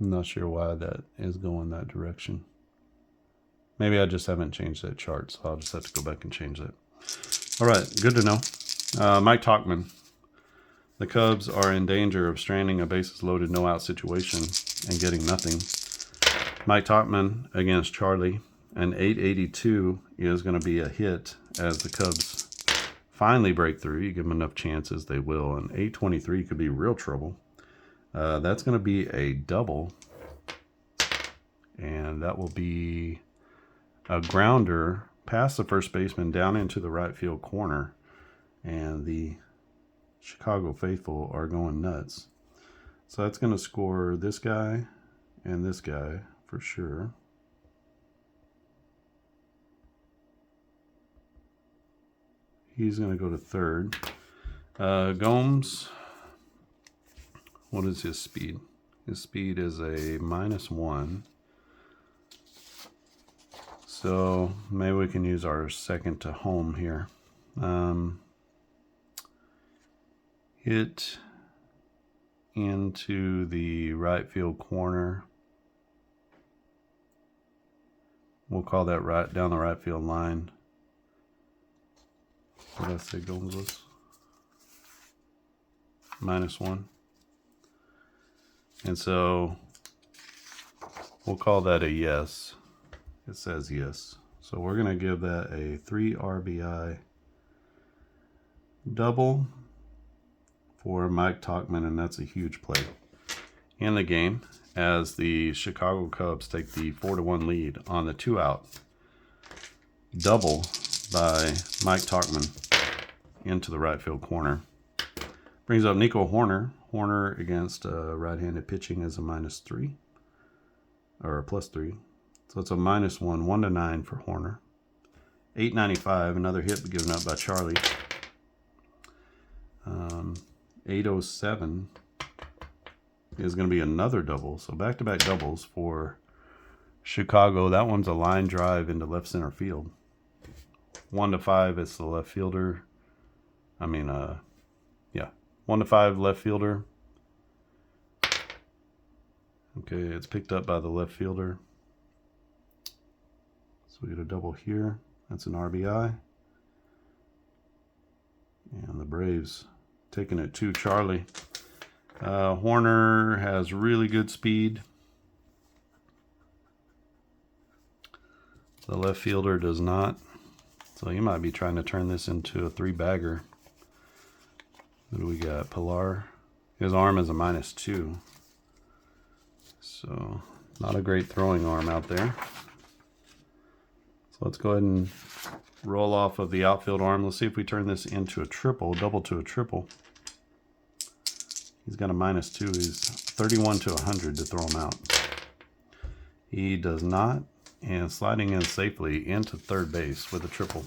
I'm not sure why that is going that direction. Maybe I just haven't changed that chart, so I'll just have to go back and change that. All right, good to know. Mike Tauchman. The Cubs are in danger of stranding a bases-loaded, no-out situation and getting nothing. Mike Tauchman against Charlie. An 882 is going to be a hit as the Cubs finally break through. You give them enough chances, they will. And 823 could be real trouble. That's going to be a double. And that will be a grounder past the first baseman down into the right field corner. And the Chicago faithful are going nuts. So that's going to score this guy and this guy for sure. He's going to go to third. Gomes, what is his speed? His speed is a -1. So maybe we can use our second to home here. Hit into the right field corner. We'll call that right down the right field line. What did I say Gomes was? -1. And so we'll call that a yes. It says yes. So we're going to give that a 3 RBI double for Mike Tauchman, and that's a huge play in the game as the Chicago Cubs take the 4-1 lead on the 2-out double by Mike Tauchman into the right field corner. Brings up Nico Hoerner. Hoerner against right-handed pitching is a -3 or a +3. So it's a -1, 1-9 for Hoerner. 895, another hit given up by Charlie. 807 is going to be another double. So back-to-back doubles for Chicago. That one's a line drive into left center field. 1-5 is the left fielder. 1-5 left fielder. Okay, it's picked up by the left fielder. So we get a double here. That's an RBI. And the Braves taking it to Charlie. Hoerner has really good speed. The left fielder does not. So he might be trying to turn this into a 3-bagger. What do we got? Pilar. His arm is a -2. So not a great throwing arm out there. So let's go ahead and roll off of the outfield arm. Let's see if we turn this into a triple, double to a triple. He's got a -2. He's 31 to 100 to throw him out. He does not. And sliding in safely into third base with a triple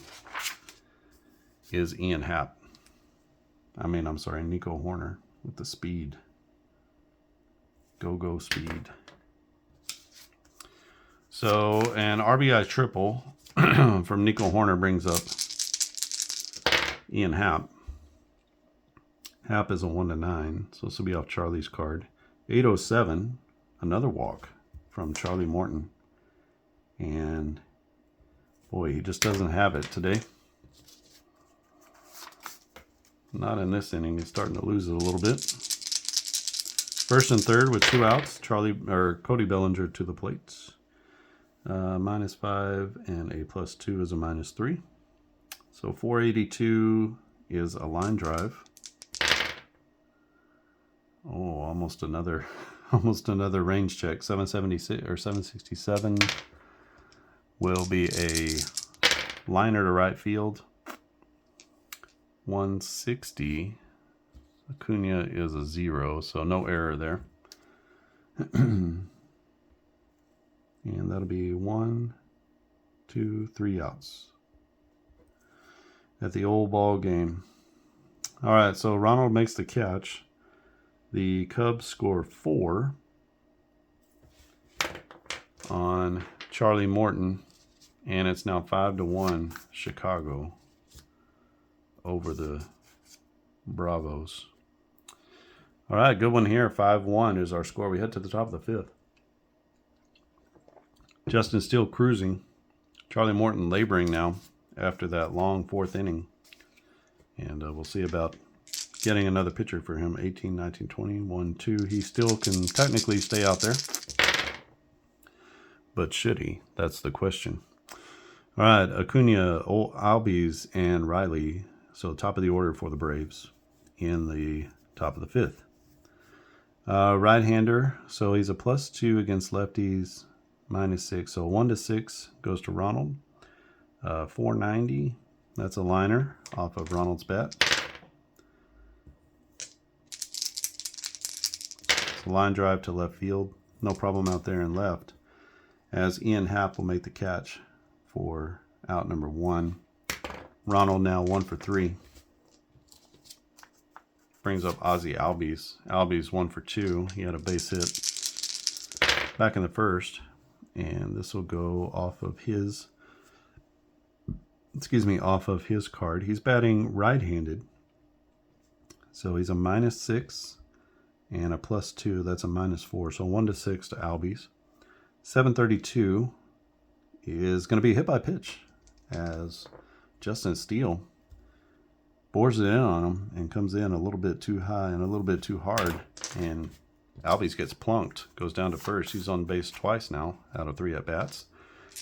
is Ian Happ. Nico Hoerner with the speed. Go speed. So an RBI triple from Nico Hoerner brings up Ian Happ. Happ is a 1-9, so this will be off Charlie's card. 807, another walk from Charlie Morton. And boy, he just doesn't have it today. Not in this inning. He's starting to lose it a little bit. First and third with 2 outs. Cody Bellinger to the plate. -5 and a +2 is a -3. So 482 is a line drive. Oh, almost another range check. 776 or 767 will be a liner to right field. 160. Acuna is a 0, so no error there. And that'll be 1, 2, 3 outs at the old ball game. All right, so Ronald makes the catch. The Cubs score 4 on Charlie Morton, and it's now 5-1 Chicago over the Bravos. All right, good one here. 5-1 is our score. We head to the top of the 5th. Justin Steele cruising. Charlie Morton laboring now after that long 4th inning. And we'll see about getting another pitcher for him. 18, 19, 20, 1, 2. He still can technically stay out there. But should he? That's the question. All right, Acuna, Albies, and Riley. So top of the order for the Braves in the top of the 5th. Right-hander, so he's a +2 against lefties, -6. So 1 to 6 goes to Ronald. 490, that's a liner off of Ronald's bat. It's a line drive to left field. No problem out there in left, as Ian Happ will make the catch for out number 1. Ronald now 1 for 3. Brings up Ozzie Albies. Albies 1 for 2. He had a base hit back in the 1st. And this will go off of his, off of his card. He's batting right-handed. So he's a -6 and a +2. That's a -4. So 1 to 6 to Albies. 732 is going to be hit by pitch as Justin Steele bores it in on him and comes in a little bit too high and a little bit too hard, and Albies gets plunked, goes down to first. He's on base twice now out of 3 at-bats,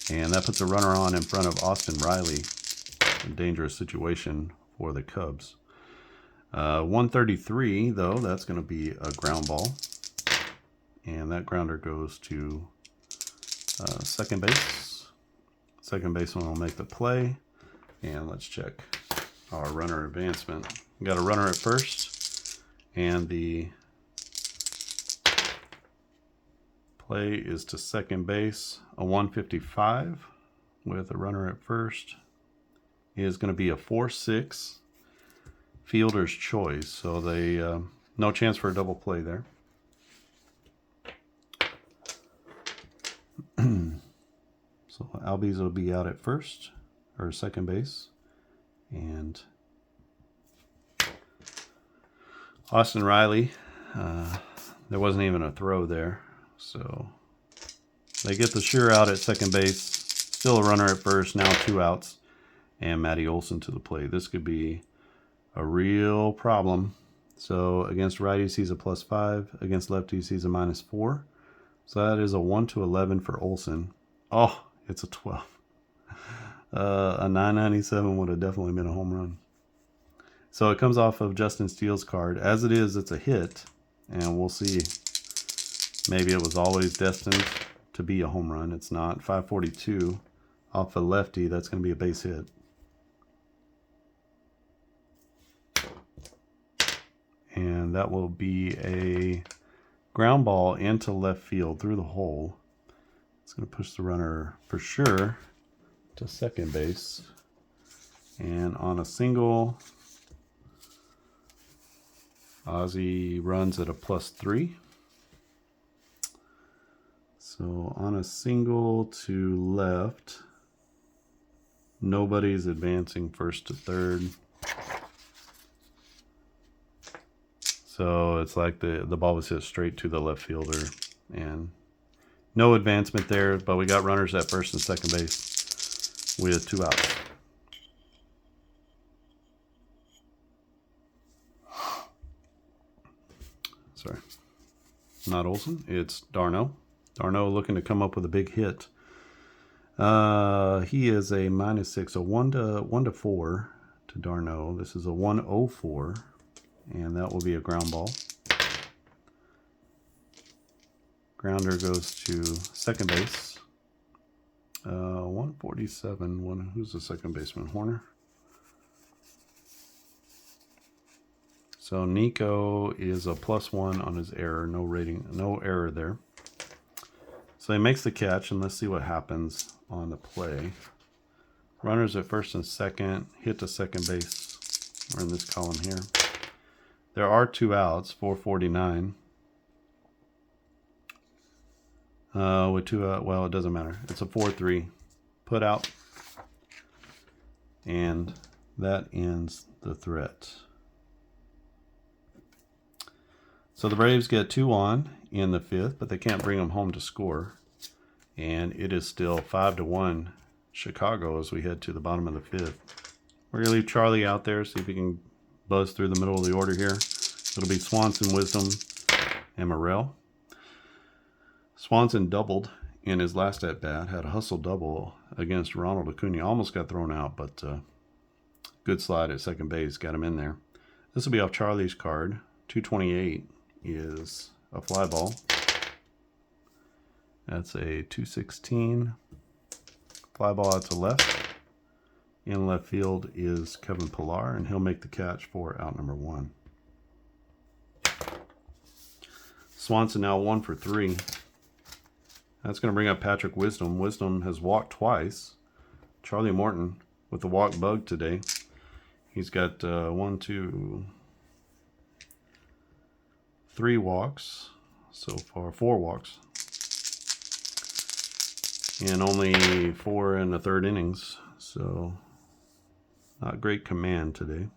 and that puts a runner on in front of Austin Riley. A dangerous situation for the Cubs. 133, though, that's going to be a ground ball, and that grounder goes to second base. Second baseman will make the play, and let's check our runner advancement. We got a runner at first, and the play is to second base. A 155 with a runner at first is going to be a 4-6 fielder's choice. So they no chance for a double play there. So Albies will be out at first or second base, and Austin Riley, there wasn't even a throw there, so they get the sure out at second base. Still a runner at first, now 2 outs, and Matty Olson to the plate. This could be a real problem. So against righties, he's a +5. Against lefties, he's a -4. So that is a 1 to 11 for Olson. Oh, it's a 12. A 997 would have definitely been a home run. So it comes off of Justin Steele's card. As it is, it's a hit, and we'll see. Maybe it was always destined to be a home run. It's not. 542 off a lefty. That's going to be a base hit. And that will be a ground ball into left field through the hole. It's going to push the runner for sure to second base. And on a single, Ozzie runs at a +3. So on a single to left, nobody's advancing first to third. So it's like the ball was hit straight to the left fielder, and no advancement there, but we got runners at first and second base with 2 outs. Sorry, not Olson, it's d'Arnaud. d'Arnaud looking to come up with a big hit. He is a -6, so 1 to 4 to d'Arnaud. This is a 104. And that will be a ground ball. Grounder goes to second base. 147. Who's the second baseman? Horner. So Nico is a +1 on his error. No rating, no error there. So he makes the catch, and let's see what happens on the play. Runners at first and second. Hit to second base. We're in this column here. There are 2 outs, 449. With 2 out, well, it doesn't matter. It's a 4-3 put out. And that ends the threat. So the Braves get 2 on in the 5th, but they can't bring them home to score. And it is still 5-1 Chicago as we head to the bottom of the fifth. We're going to leave Charlie out there, see if he can buzz through the middle of the order here. It'll be Swanson, Wisdom, and Morel. Swanson doubled in his last at-bat, had a hustle double against Ronald Acuna. Almost got thrown out, but good slide at second base, got him in there. This will be off Charlie's card. 228 is a fly ball. That's a 216 fly ball out to left. In left field is Kevin Pillar, and he'll make the catch for out number 1. Swanson now 1 for 3. That's going to bring up Patrick Wisdom. Wisdom has walked twice. Charlie Morton with the walk bug today. He's got 1, 2, 3 walks so far, 4 walks. And only 4 in the third innings. So not great command today.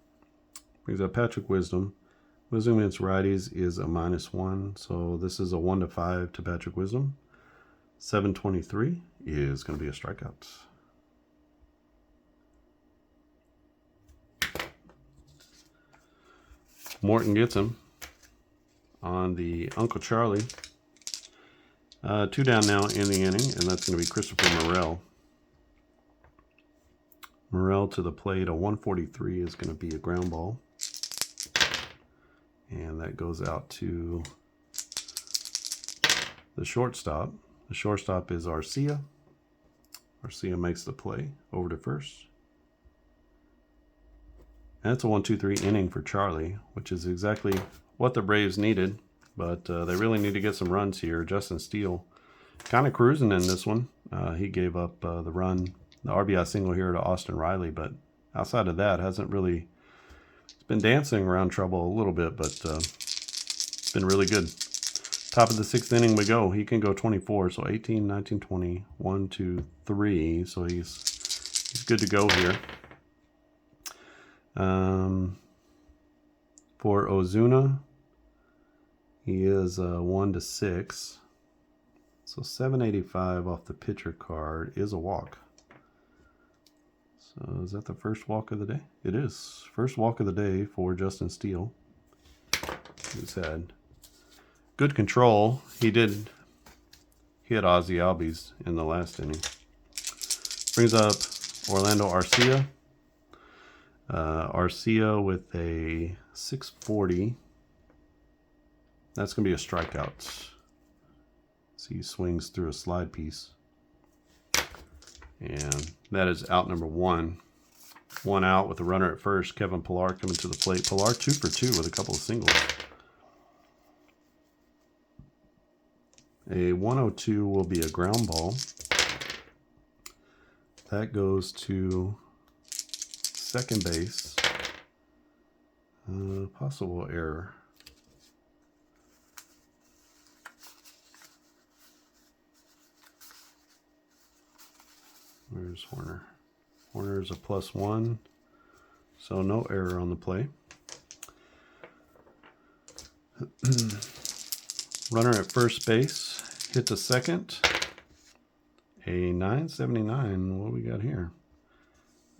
Brings up Patrick Wisdom. Wisdom against righties is a -1. So this is a 1 to 5 to Patrick Wisdom. 723 is going to be a strikeout. Morton gets him on the Uncle Charlie. 2 down now in the inning, and that's going to be Christopher Morel. Morel to the plate, a 143 is going to be a ground ball. And that goes out to the shortstop. The shortstop is Arcia. Arcia makes the play over to first. And that's a 1-2-3 inning for Charlie, which is exactly what the Braves needed. But they really need to get some runs here. Justin Steele kind of cruising in this one. He gave up the run, the RBI single here to Austin Riley. But outside of that, hasn't really... It's been dancing around trouble a little bit, but it's been really good. Top of the 6th inning we go. He can go 24, so 18, 19, 20, 1, 2, 3. So he's good to go here. For Ozuna, he is 1 to 6. So 785 off the pitcher card is a walk. So is that the first walk of the day? It is. First walk of the day for Justin Steele. He's had good control. He did hit Ozzy Albies in the last inning. Brings up Orlando Arcia. Arcia with a 640. That's going to be a strikeout. So he swings through a slide piece. And that is out number 1. 1 out with a runner at first. Kevin Pillar coming to the plate. Pillar 2 for 2 with a couple of singles. A 102 will be a ground ball. That goes to second base. Possible error. Where's Horner? Horner is a +1, so no error on the play. Runner at first base, hit to second. A 979, what do we got here?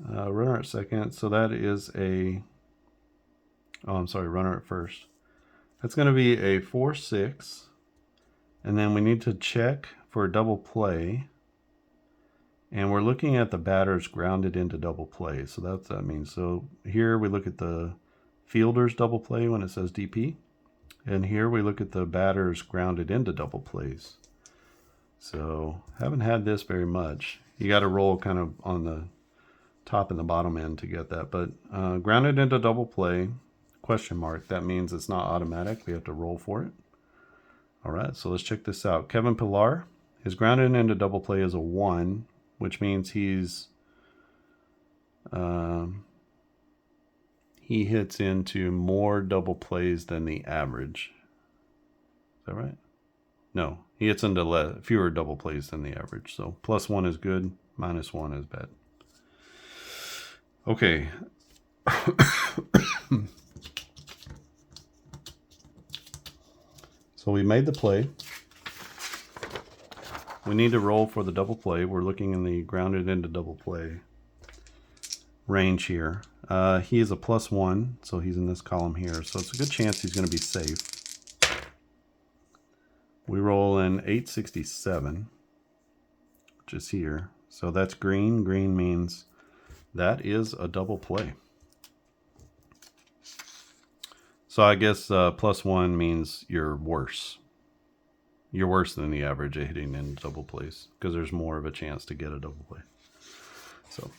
Runner at second, so that is a, runner at first. That's going to be a 4-6, and then we need to check for a double play. And we're looking at the batters grounded into double play. So that's what that means. So here we look at the fielder's double play when it says DP. And here we look at the batters grounded into double plays. So haven't had this very much. You got to roll kind of on the top and the bottom end to get that. But grounded into double play, question mark. That means it's not automatic. We have to roll for it. All right, so let's check this out. Kevin Pillar, his grounded into double play is a 1. Which means he's he hits into more double plays than the average. Is that right? No, he hits into fewer double plays than the average. So +1 is good, -1 is bad. Okay. So we made the play. we need to roll for the double play. We're looking in the grounded into double play range here. He is a +1, so he's in this column here. So it's a good chance he's going to be safe. We roll in 867, which is here. So that's green. Green means that is a double play. So I guess +1 means you're worse. You're worse than the average at hitting in double plays because there's more of a chance to get a double play. So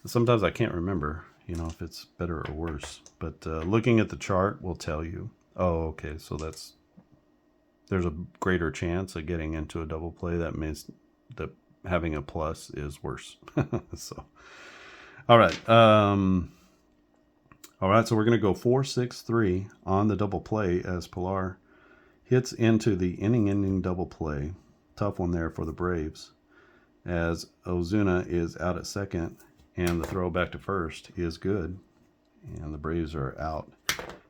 sometimes I can't remember, if it's better or worse. But looking at the chart will tell you. Oh, okay. So there's a greater chance of getting into a double play. That means that having a plus is worse. So, all right. All right. So we're going to go 4-6-3 on the double play as Pilar hits into the inning double play. Tough one there for the Braves, as Ozuna is out at second and the throw back to first is good. And the Braves are out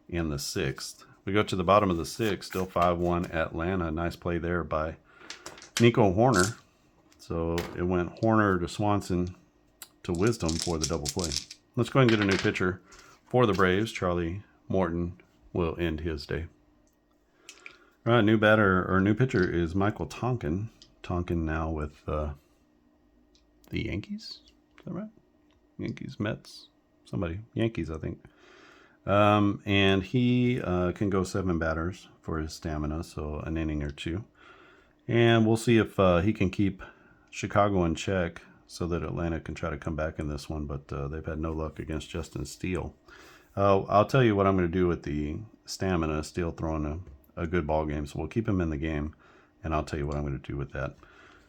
in the 6th. We go to the bottom of the 6th, still 5-1 Atlanta. Nice play there by Nico Hoerner. So it went Hoerner to Swanson to Wisdom for the double play. Let's go ahead and get a new pitcher for the Braves. Charlie Morton will end his day. All right, new pitcher is Michael Tonkin. Tonkin now with the Yankees. Is that right? Yankees, Mets, somebody. Yankees, I think. And he can go 7 batters for his stamina, so an inning or 2. And we'll see if he can keep Chicago in check so that Atlanta can try to come back in this one, but they've had no luck against Justin Steele. I'll tell you what I'm going to do with the stamina. Steele throwing a good ball game, so we'll keep him in the game, and I'll tell you what I'm going to do with that.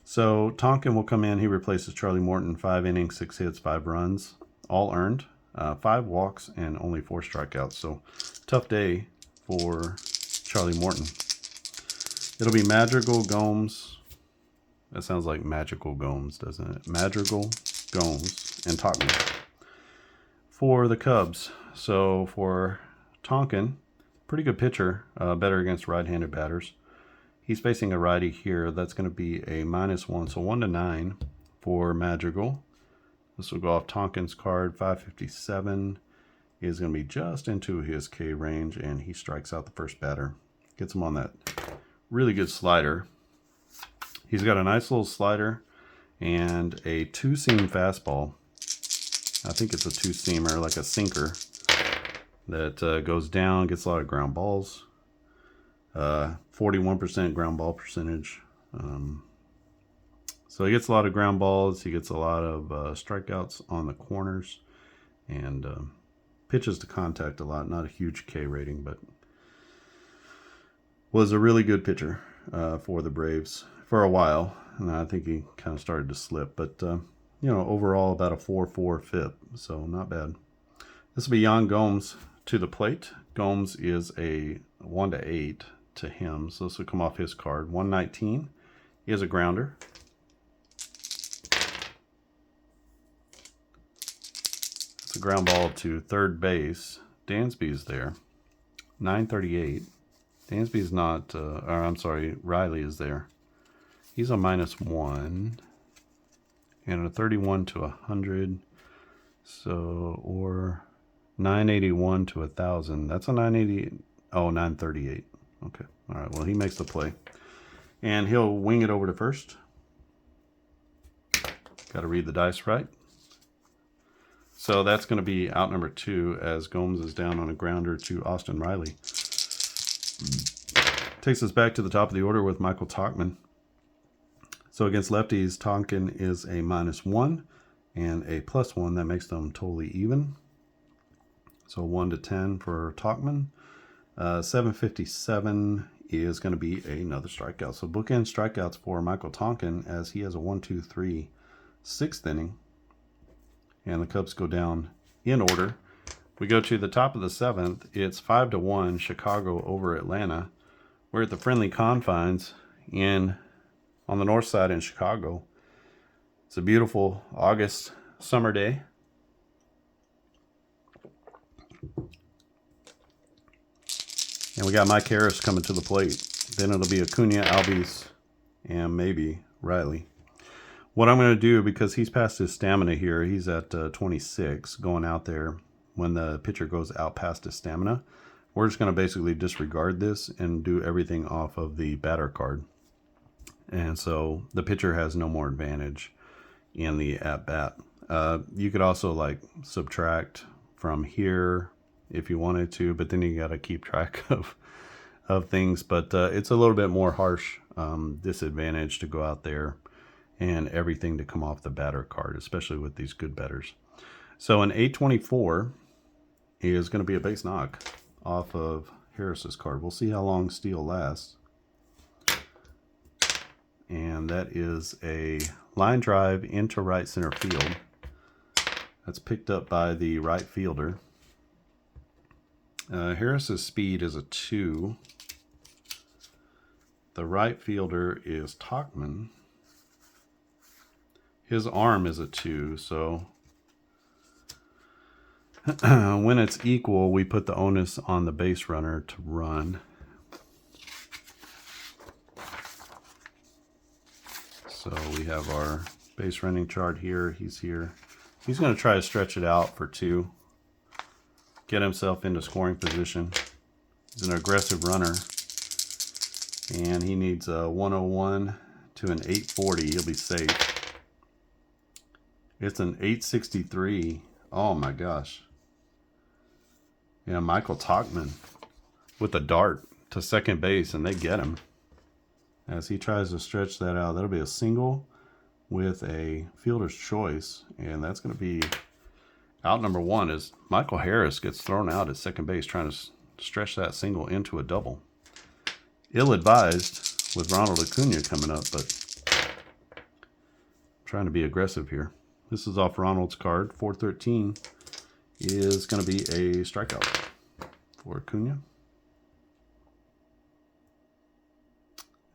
So Tonkin will come in. He replaces Charlie Morton. 5 innings, 6 hits, 5 runs, all earned. 5 walks and only 4 strikeouts. So tough day for Charlie Morton. It'll be Madrigal, Gomes. That sounds like Magical Gomes, doesn't it? Madrigal, Gomes, and Tauchman for the Cubs. So for Tonkin, pretty good pitcher, better against right-handed batters. He's facing a righty here. That's going to be a -1, so 1-9 for Madrigal. This will go off Tonkin's card. 557 is going to be just into his K range, and he strikes out the first batter. Gets him on that really good slider. He's got a nice little slider and a 2-seam fastball. I think it's a 2-seamer, like a sinker, that goes down, gets a lot of ground balls. 41% ground ball percentage. So he gets a lot of ground balls. He gets a lot of strikeouts on the corners, and pitches to contact a lot. Not a huge K rating, but was a really good pitcher for the Braves for a while. And I think he kind of started to slip, but overall about a 4.4 FIP, so not bad. This will be Yan Gomes to the plate. Gomes is a 1-8 to him, so this will come off his card. 119 is a grounder. It's a ground ball to third base. Dansby's there. 938. Dansby's not, Riley is there. He's a -1. And a 31 to 100. So, or 981 to 1,000. That's a 980. Oh, 938. Okay. All right. Well, he makes the play. And he'll wing it over to first. Got to read the dice right. So that's going to be out number 2 as Gomes is down on a grounder to Austin Riley. Takes us back to the top of the order with Michael Tauchman. So against lefties, Tonkin is a -1 and a +1. That makes them totally even. So 1-10 for Tauchman. 757 is going to be another strikeout. So bookend strikeouts for Michael Tonkin as he has a 1-2-3 6th inning. And the Cubs go down in order. We go to the top of the 7th. It's 5-1 Chicago over Atlanta. We're at the friendly confines on the north side in Chicago. It's a beautiful August summer day. And we got Mike Harris coming to the plate. Then it'll be Acuna, Albies, and maybe Riley. What I'm going to do, because he's past his stamina here, he's at 26 going out there. When the pitcher goes out past his stamina, we're just going to basically disregard this and do everything off of the batter card. And so the pitcher has no more advantage in the at-bat. You could also like subtract from here if you wanted to, but then you got to keep track of things. But it's a little bit more harsh disadvantage to go out there and everything to come off the batter card, especially with these good batters. So an 824 is going to be a base knock off of Harris's card. We'll see how long Steele lasts. And that is a line drive into right center field. That's picked up by the right fielder. Harris's speed is a 2. The right fielder is Tauchman. His arm is a 2, so when it's equal, we put the onus on the base runner to run. So we have our base running chart here. He's here. He's going to try to stretch it out for 2. Get himself into scoring position. He's an aggressive runner. And he needs a 101 to an 840. He'll be safe. It's an 863. Oh my gosh. Yeah, Michael Tauchman with a dart to second base, and they get him. As he tries to stretch that out, that'll be a single with a fielder's choice, and that's going to be out number 1 as Michael Harris gets thrown out at second base trying to stretch that single into a double. Ill-advised with Ronald Acuna coming up, but trying to be aggressive here. This is off Ronald's card. 413 is going to be a strikeout for Acuna.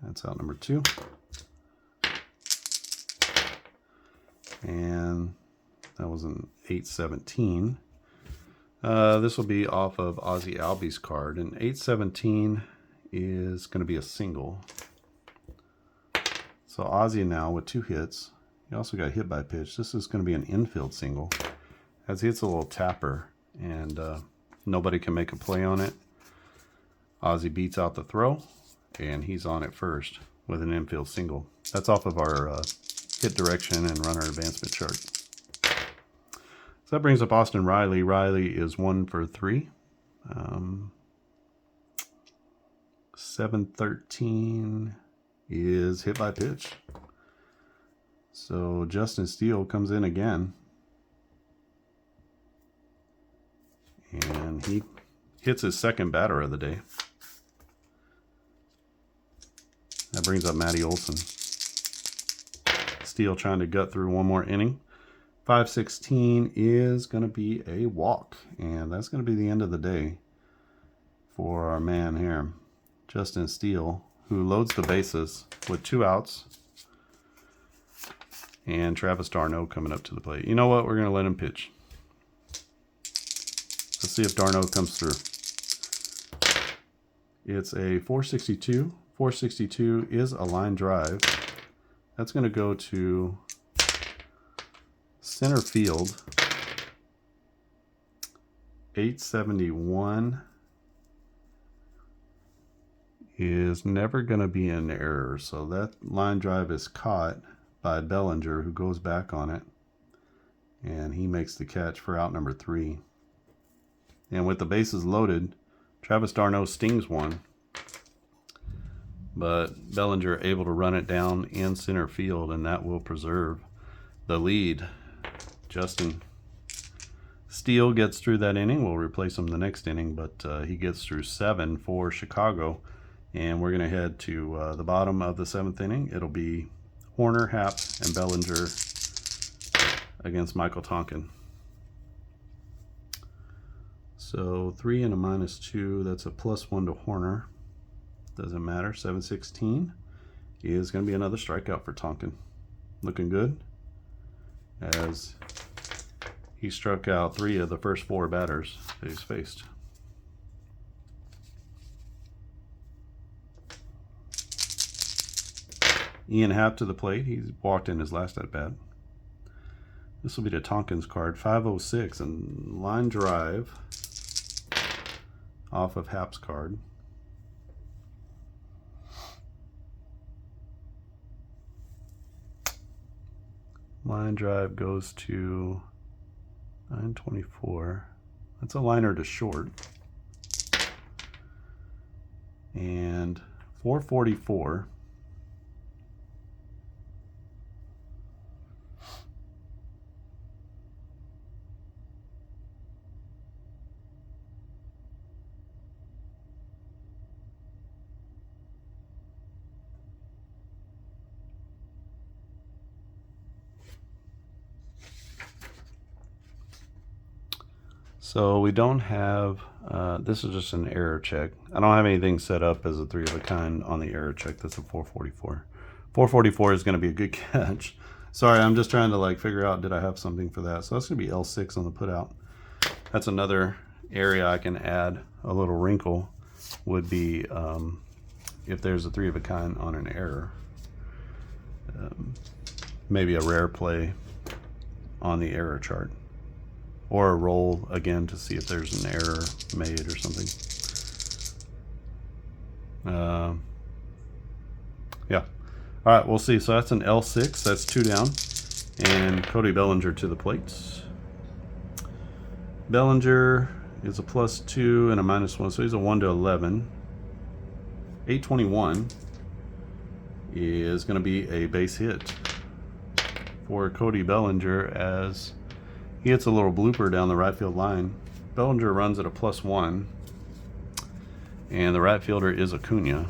That's out number 2. And that was an 817. This will be off of Ozzie Albies card. And 817 is going to be a single. So Ozzie now with 2 hits. He also got hit by pitch. This is going to be an infield single. As he hits a little tapper and nobody can make a play on it. Ozzie beats out the throw and he's on it first with an infield single. That's off of our hit direction and runner advancement chart. So that brings up Austin Riley. Riley is 1 for 3. 713 is hit by pitch. So Justin Steele comes in again. And he hits his second batter of the day. That brings up Matty Olson. Steele trying to gut through one more inning. 516 is going to be a walk. And that's going to be the end of the day for our man here, Justin Steele, who loads the bases with 2 outs. And Travis d'Arnaud coming up to the plate. You know what? We're going to let him pitch. Let's see if d'Arnaud comes through. It's a 462. 462 is a line drive. That's going to go to center field. 871 is never going to be an error. So that line drive is caught by Bellinger, who goes back on it. And he makes the catch for out number 3. And with the bases loaded, Travis d'Arnaud stings one. But Bellinger able to run it down in center field, and that will preserve the lead. Justin Steele gets through that inning. We'll replace him the next inning, but he gets through 7 for Chicago. And we're going to head to the bottom of the 7th inning. It'll be Horner, Happ, and Bellinger against Michael Tonkin. So 3 and a -2, that's a +1 to Horner. Doesn't matter. 716 is going to be another strikeout for Tonkin. Looking good as he struck out 3 of the first 4 batters that he's faced. Ian Happ to the plate. He's walked in his last at bat. This will be the Tompkins card, 506, and line drive off of Happ's card. Line drive goes to 924. That's a liner to short. And 444. So we don't have, this is just an error check. I don't have anything set up as a 3 of a kind on the error check. That's a 444. 444 is going to be a good catch. Sorry, I'm just trying to like figure out, did I have something for that? So that's going to be L6 on the put out. That's another area I can add a little wrinkle, would be if there's a 3 of a kind on an error. Maybe a rare play on the error chart. Or a roll again to see if there's an error made or something. Yeah. All right, we'll see. So that's an L6. That's 2 down. And Cody Bellinger to the plates. Bellinger is a +2 and a -1, so he's a 1 to 11. 821 is going to be a base hit for Cody Bellinger as he hits a little blooper down the right field line. Bellinger runs at a +1, and the right fielder is Acuna.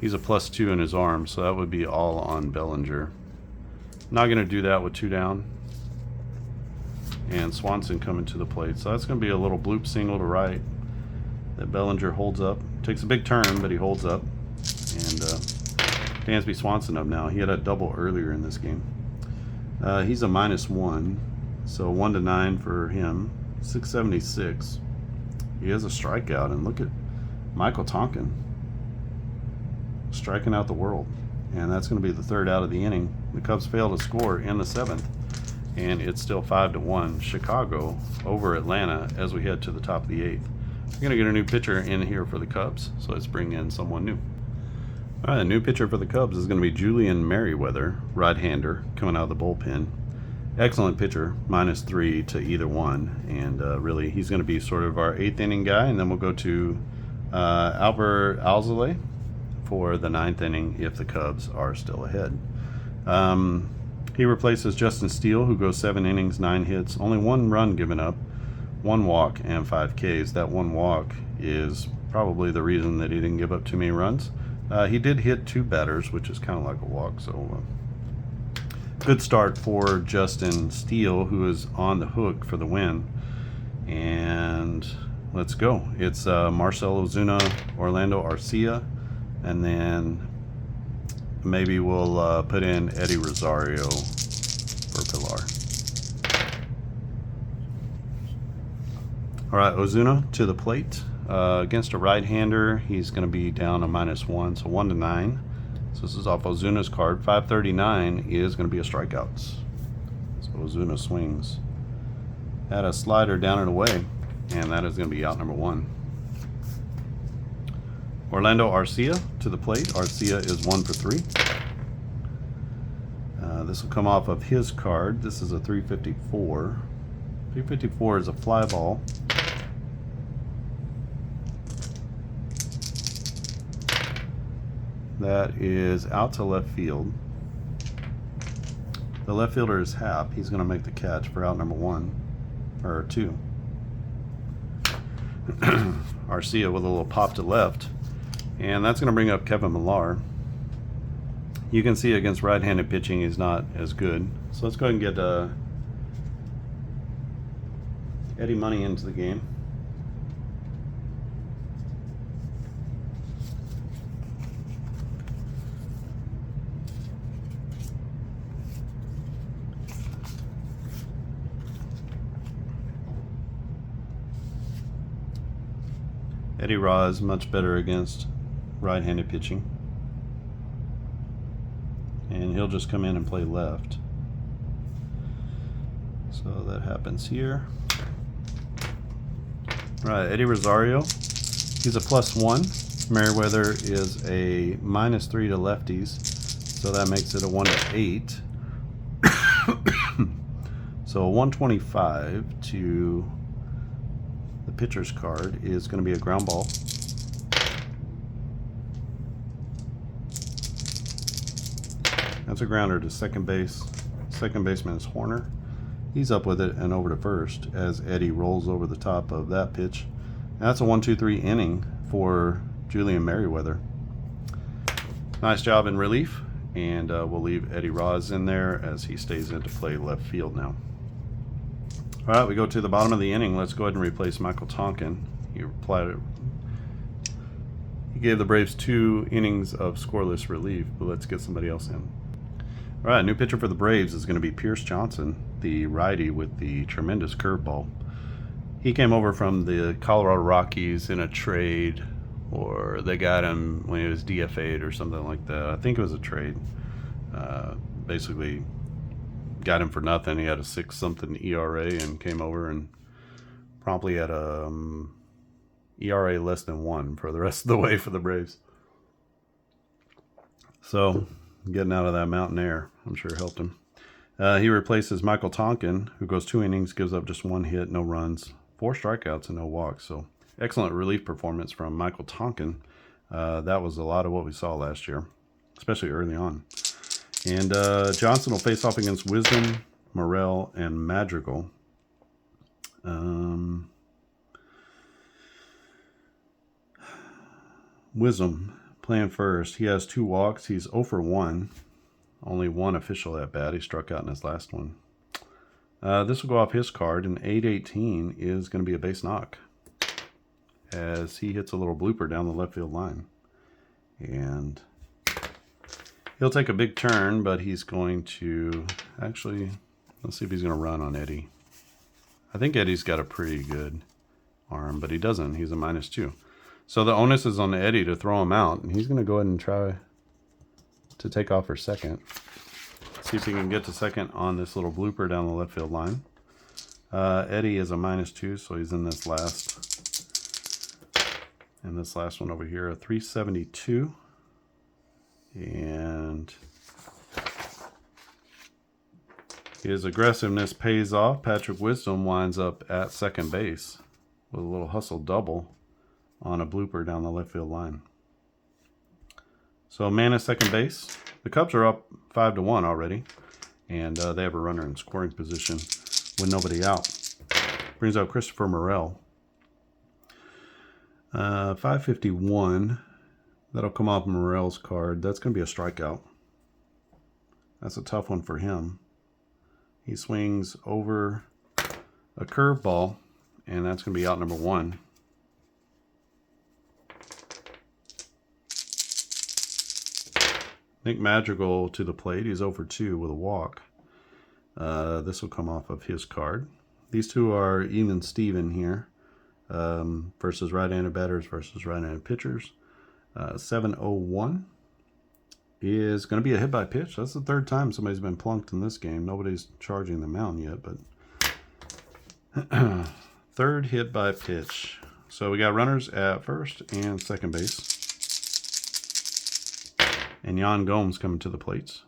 He's a +2 in his arm, so that would be all on Bellinger. Not going to do that with 2 down. And Swanson coming to the plate. So that's going to be a little bloop single to right that Bellinger holds up. Takes a big turn, but he holds up. And Dansby Swanson up now. He had a double earlier in this game. He's a -1, so 1 to 9 for him. 676. He has a strikeout, and look at Michael Tonkin striking out the world, and that's going to be the 3rd out of the inning. The Cubs fail to score in the 7th, and it's still 5-1 Chicago over Atlanta as we head to the top of the 8th. We're going to get a new pitcher in here for the Cubs, so let's bring in someone new. All right, the new pitcher for the Cubs is going to be Julian Merryweather, right-hander, coming out of the bullpen. Excellent pitcher, -3 to either one, and really he's going to be sort of our 8th inning guy, and then we'll go to Albert Alzolay for the 9th inning if the Cubs are still ahead. He replaces Justin Steele, who goes 7 innings, 9 hits, only 1 run given up, 1 walk, and 5 Ks. That 1 walk is probably the reason that he didn't give up too many runs. He did hit 2 batters, which is kind of like a walk, so good start for Justin Steele, who is on the hook for the win. And let's go. It's Marcell Ozuna, Orlando Arcia, and then maybe we'll put in Eddie Rosario for Pilar. All right, Ozuna to the plate. Against a right-hander, he's going to be down a -1, so 1 to 9. So this is off Ozuna's card. 539 is going to be a strikeout. So Ozuna swings. Had a slider down and away, and that is going to be out number 1. Orlando Arcia to the plate. Arcia is 1 for 3. This will come off of his card. This is a 354. 354 is a fly ball. That is out to left field. The left fielder is Happ. He's going to make the catch for out number 1, or 2. Arcia with a little pop to left. And that's going to bring up Kevin Millar. You can see against right-handed pitching he's not as good. So let's go ahead and get Eddie Money into the game. Eddie Raw is much better against right-handed pitching. and he'll just come in and play left. So that happens here. All right, Eddie Rosario, he's a +1. Merriweather is a -3 to lefties, so that makes it a 1 to 8. So a 125 to the pitcher's card is going to be a ground ball. That's a grounder to second base. Second baseman is Horner. He's up with it and over to first as Eddie rolls over the top of that pitch. That's a 1-2-3 inning for Julian Merriweather. Nice job in relief, and we'll leave Eddie Roz in there as he stays in to play left field now. All right, we go to the bottom of the inning. Let's go ahead and replace Michael Tonkin. He gave the Braves 2 innings of scoreless relief, but let's get somebody else in. All right, new pitcher for the Braves is going to be Pierce Johnson, the righty with the tremendous curveball. He came over from the Colorado Rockies in a trade, or they got him when he was DFA'd or something like that. I think it was a trade. Basically, got him for nothing. He had a 6-something ERA and came over and promptly had a ERA less than 1 for the rest of the way for the Braves. So getting out of that mountain air, I'm sure helped him. He replaces Michael Tonkin, who goes 2 innings, gives up just 1 hit, no runs, 4 strikeouts, and no walks. So excellent relief performance from Michael Tonkin. That was a lot of what we saw last year, especially early on. And Johnson will face off against Wisdom, Morel, and Madrigal. Wisdom playing first. He has 2 walks. He's 0 for 1. Only 1 official at bat. He struck out in his last one. This will go off his card, and 8-18 is going to be a base knock as he hits a little blooper down the left field line. And he'll take a big turn, but he's going to actually, let's see if he's going to run on Eddie. I think Eddie's got a pretty good arm, but he doesn't. He's a -2. So the onus is on Eddie to throw him out, and he's going to go ahead and try to take off for second. See if he can get to second on this little blooper down the left field line. Eddie is a -2, so he's in this last. And this last one over here, a 372. And his aggressiveness pays off. Patrick Wisdom winds up at second base with a little hustle double on a blooper down the left field line. So man at second base. The Cubs are up 5-1 already, and they have a runner in scoring position with nobody out. Brings out Christopher Morel. 551. That'll come off Morel's card. That's going to be a strikeout. That's a tough one for him. He swings over a curveball, and that's going to be out number 1. Nick Madrigal to the plate. He's 0 for 2 with a walk. This will come off of his card. These two are even Steven here versus right-handed batters versus right-handed pitchers. 701 is going to be a hit by pitch. That's the 3rd time somebody's been plunked in this game. Nobody's charging the mound yet, but 3rd hit by pitch. So we got runners at first and second base. And Yan Gomes coming to the plates.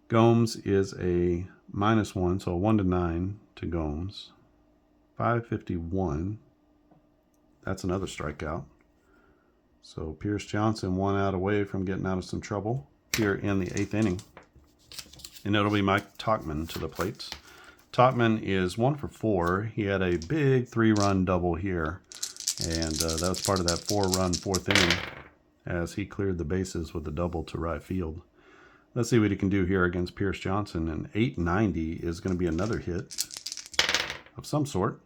Gomes is a -1, so a 1-9 to Gomes. 551. That's another strikeout. So Pierce Johnson 1 out away from getting out of some trouble here in the 8th inning. And it'll be Mike Tauchman to the plates. Tauchman is 1 for 4. He had a big 3-run double here. And that was part of that 4-run 4th inning as he cleared the bases with a double to right field. Let's see what he can do here against Pierce Johnson. And 890 is going to be another hit of some sort.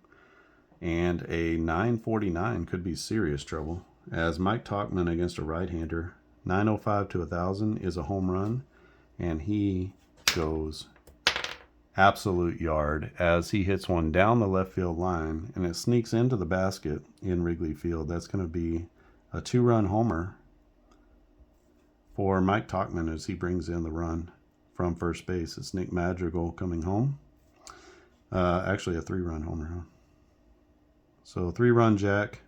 And a 949 could be serious trouble, as Mike Tauchman against a right-hander. 905 to 1,000 is a home run, and he goes absolute yard as he hits one down the left field line, and it sneaks into the basket in Wrigley Field. That's going to be a 2-run homer for Mike Tauchman as he brings in the run from first base. It's Nick Madrigal coming home. Actually, a 3-run homer. Huh? So 3-run jack.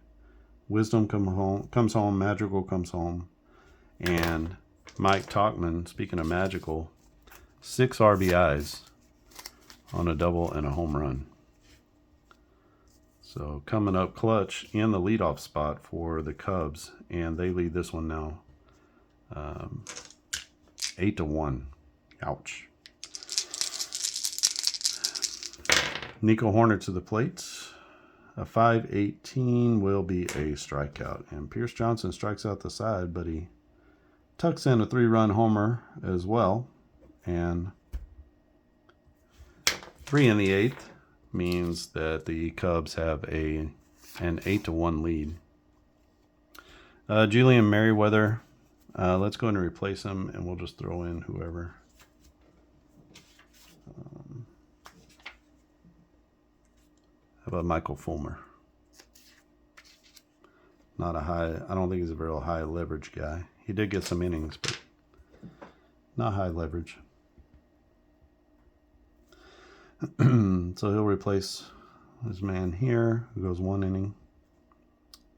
Wisdom comes home. Madrigal comes home. And Mike Tauchman, speaking of magical, 6 RBIs on a double and a home run. So coming up clutch in the leadoff spot for the Cubs, and they lead this one now 8-1. Ouch. Nico Hoerner to the plate. A 5-18 will be a strikeout. And Pierce Johnson strikes out the side, but he tucks in a 3-run homer as well. And 3 in the 8th means that the Cubs have an 8-1 lead. Julian Merriweather, let's go ahead and replace him, and we'll just throw in whoever. How about Michael Fulmer? Not a high, I don't think he's a very high leverage guy. He did get some innings, but not high leverage. So he'll replace his man here, who goes 1 inning,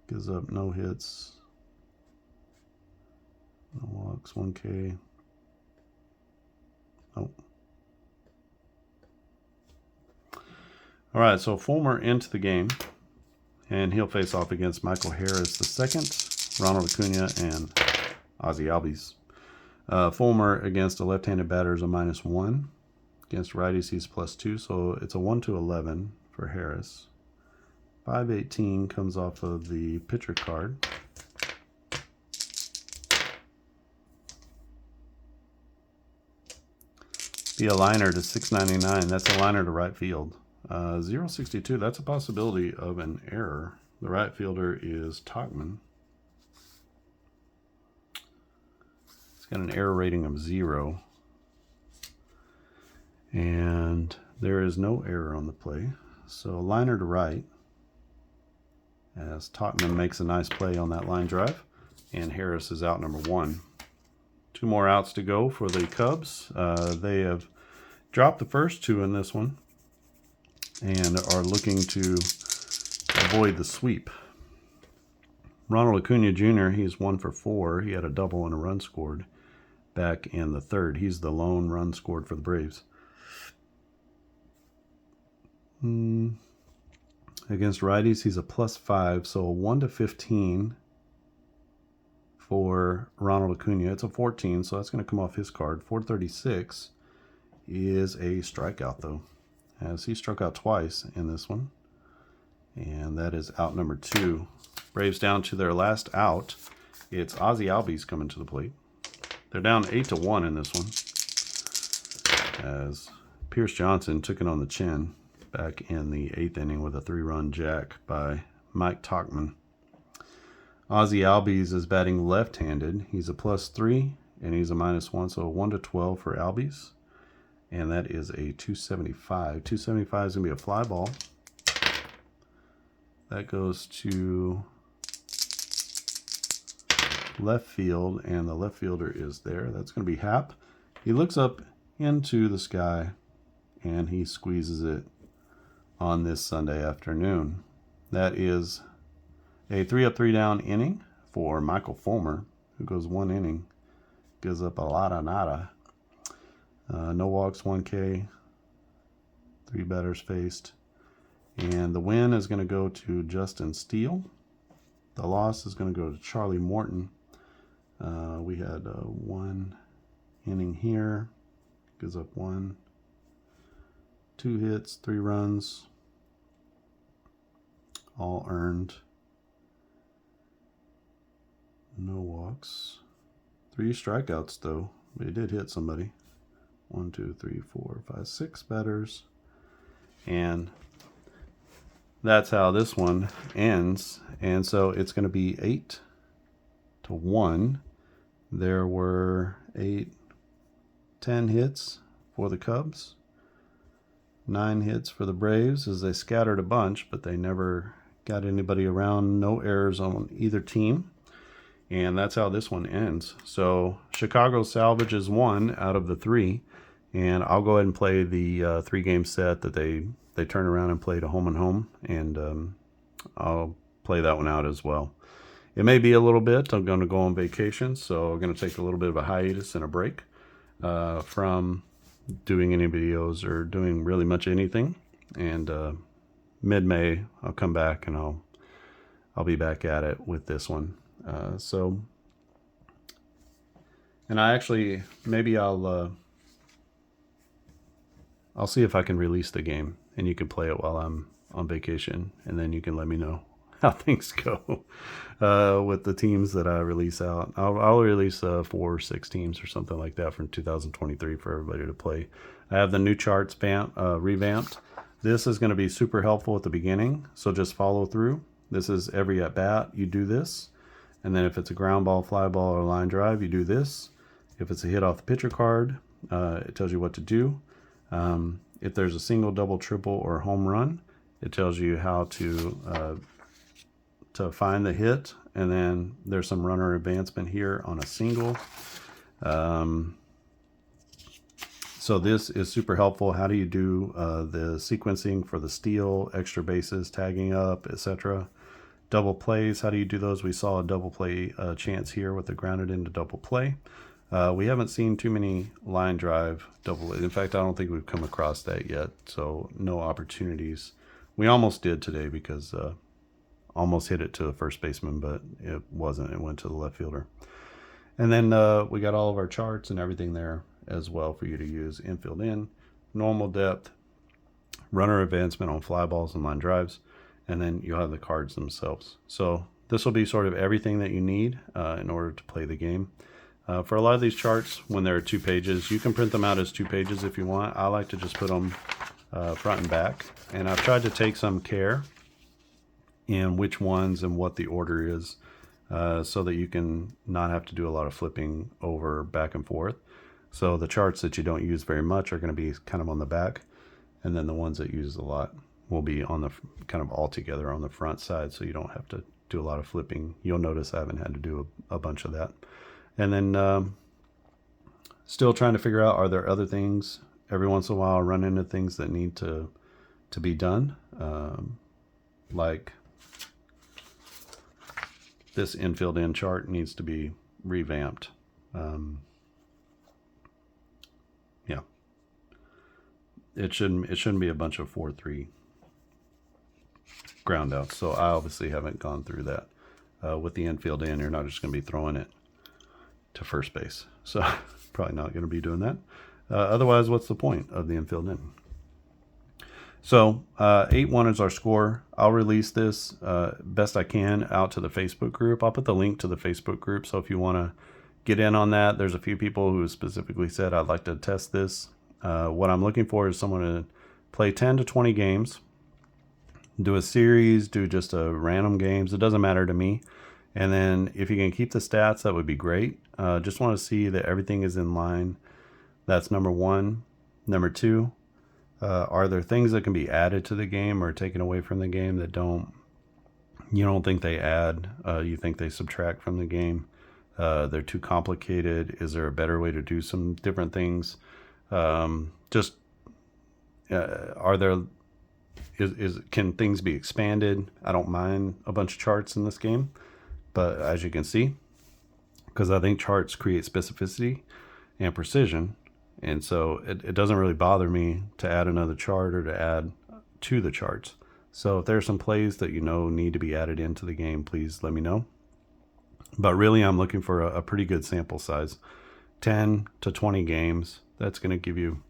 gives up no hits, no walks, 1K. Nope. All right, so Fulmer into the game, and he'll face off against Michael Harris II, Ronald Acuna, and Ozzie Albies. Fulmer against a left-handed batter is a -1. Against righties, he's +2, so it's a 1-11 for Harris. 5-18 comes off of the pitcher card. Be a liner to 699. That's a liner to right field. 062, that's a possibility of an error. The right fielder is Tauchman. It's got an error rating of 0. And there is no error on the play. So liner to right as Tauchman makes a nice play on that line drive. And Harris is out number 1. 2 more outs to go for the Cubs. They have dropped the first 2 in this one and are looking to avoid the sweep. Ronald Acuna Jr., he's 1 for 4. He had a double and a run scored back in the 3rd. He's the lone run scored for the Braves. Against righties, he's a +5, so a 1-15 for Ronald Acuna. It's a 14, so that's going to come off his card. 436 is a strikeout, though, as he struck out twice in this one, and that is out number 2. Braves down to their last out. It's Ozzie Albies coming to the plate. They're down 8-1 in this one, as Pierce Johnson took it on the chin back in the 8th inning with a 3-run jack by Mike Tauchman. Ozzie Albies is batting left-handed. He's a +3, and he's a -1, so a 1-12 for Albies. And that is a 275. 275 is going to be a fly ball. That goes to left field, and the left fielder is there. That's going to be Happ. He looks up into the sky, and he squeezes it on this Sunday afternoon. That is a 3-up, 3-down inning for Michael Fulmer, who goes 1 inning, gives up a lot of nada. No walks, 1K, 3 batters faced. And the win is going to go to Justin Steele. The loss is going to go to Charlie Morton. We had 1 inning here, gives up 1, 2 hits, 3 runs, all earned. No walks. 3 strikeouts, though. But he did hit somebody. 1, 2, 3, 4, 5, 6 batters. And that's how this one ends. And so it's going to be 8-1. There were 10 hits for the Cubs. 9 hits for the Braves, as they scattered a bunch, but they never got anybody around. No errors on either team. And that's how this one ends. So Chicago salvages 1 out of the 3. And I'll go ahead and play the 3-game set that they turn around and play to home and home. And I'll play that one out as well. It may be a little bit. I'm going to go on vacation, so I'm going to take a little bit of a hiatus and a break from doing any videos or doing really much anything. And mid-May, I'll come back and I'll be back at it with this one. And I actually, maybe I'll see if I can release the game and you can play it while I'm on vacation, and then you can let me know how things go with the teams that I release out. I'll release 4 or 6 teams or something like that from 2023 for everybody to play. I have the new charts revamped. This is going to be super helpful at the beginning, so just follow through. This is every at bat, you do this. And then if it's a ground ball, fly ball, or line drive, you do this. If it's a hit off the pitcher card, it tells you what to do. If there's a single, double, triple, or home run, it tells you how to find the hit. And then there's some runner advancement here on a single. So this is super helpful. How do you do the sequencing for the steal, extra bases, tagging up, etc.? Double plays, how do you do those? We saw a double play chance here with the grounded into double play. We haven't seen too many line drive double. In fact, I don't think we've come across that yet. So no opportunities. We almost did today because almost hit it to the first baseman, but it wasn't. It went to the left fielder. And then we got all of our charts and everything there as well for you to use. Infield in, normal depth, runner advancement on fly balls and line drives, and then you'll have the cards themselves. So this will be sort of everything that you need in order to play the game. For a lot of these charts, when there are 2 pages, you can print them out as 2 pages if you want. I like to just put them front and back. And I've tried to take some care in which ones and what the order is so that you can not have to do a lot of flipping over back and forth. So the charts that you don't use very much are going to be kind of on the back. And then the ones that you use a lot will be on the kind of all together on the front side, so you don't have to do a lot of flipping. You'll notice I haven't had to do a bunch of that. And then still trying to figure out, are there other things? Every once in a while I run into things that need to be done. Like this infield in chart needs to be revamped. Yeah. It shouldn't be a bunch of 4-3 ground outs. So I obviously haven't gone through that. With the infield in, you're not just going to be throwing it to first base. So probably not going to be doing that. Otherwise, what's the point of the infield in? So 8-1 is our score. I'll release this best I can out to the Facebook group. I'll put the link to the Facebook group. So if you want to get in on that, there's a few people who specifically said, I'd like to test this. What I'm looking for is someone to play 10 to 20 games, do a series, do just a random games. It doesn't matter to me. And then if you can keep the stats, that would be great. Just want to see that everything is in line. That's number 1. Number 2, are there things that can be added to the game or taken away from the game that you don't think they add, you think they subtract from the game? They're too complicated. Is there a better way to do some different things? Are there, can things be expanded? I don't mind a bunch of charts in this game, but as you can see, because I think charts create specificity and precision. And so it doesn't really bother me to add another chart or to add to the charts. So if there's some plays that need to be added into the game, please let me know. But really, I'm looking for a pretty good sample size. 10 to 20 games. That's going to give you,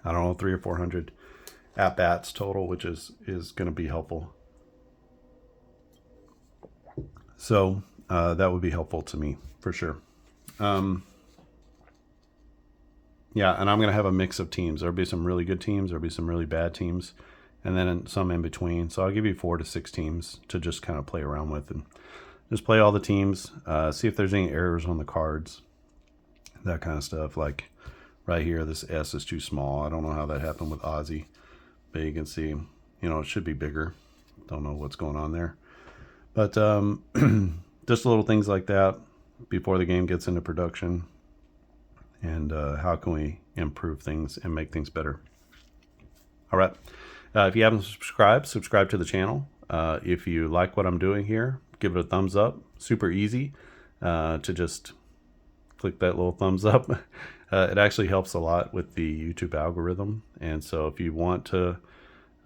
I don't know, 300 or 400 at-bats total, which is going to be helpful. So that would be helpful to me, for sure. Yeah, and I'm going to have a mix of teams. There'll be some really good teams. There'll be some really bad teams. And then some in between. So I'll give you 4 to 6 teams to just kind of play around with. And just play all the teams. See if there's any errors on the cards. That kind of stuff. Like right here, this S is too small. I don't know how that happened with Ozzy. But you can see, it should be bigger. Don't know what's going on there. But just little things like that before the game gets into production, and how can we improve things and make things better. All right. If you haven't subscribe to the channel. If you like what I'm doing here, give it a thumbs up. Super easy to just click that little thumbs up. It actually helps a lot with the YouTube algorithm. And so if you want to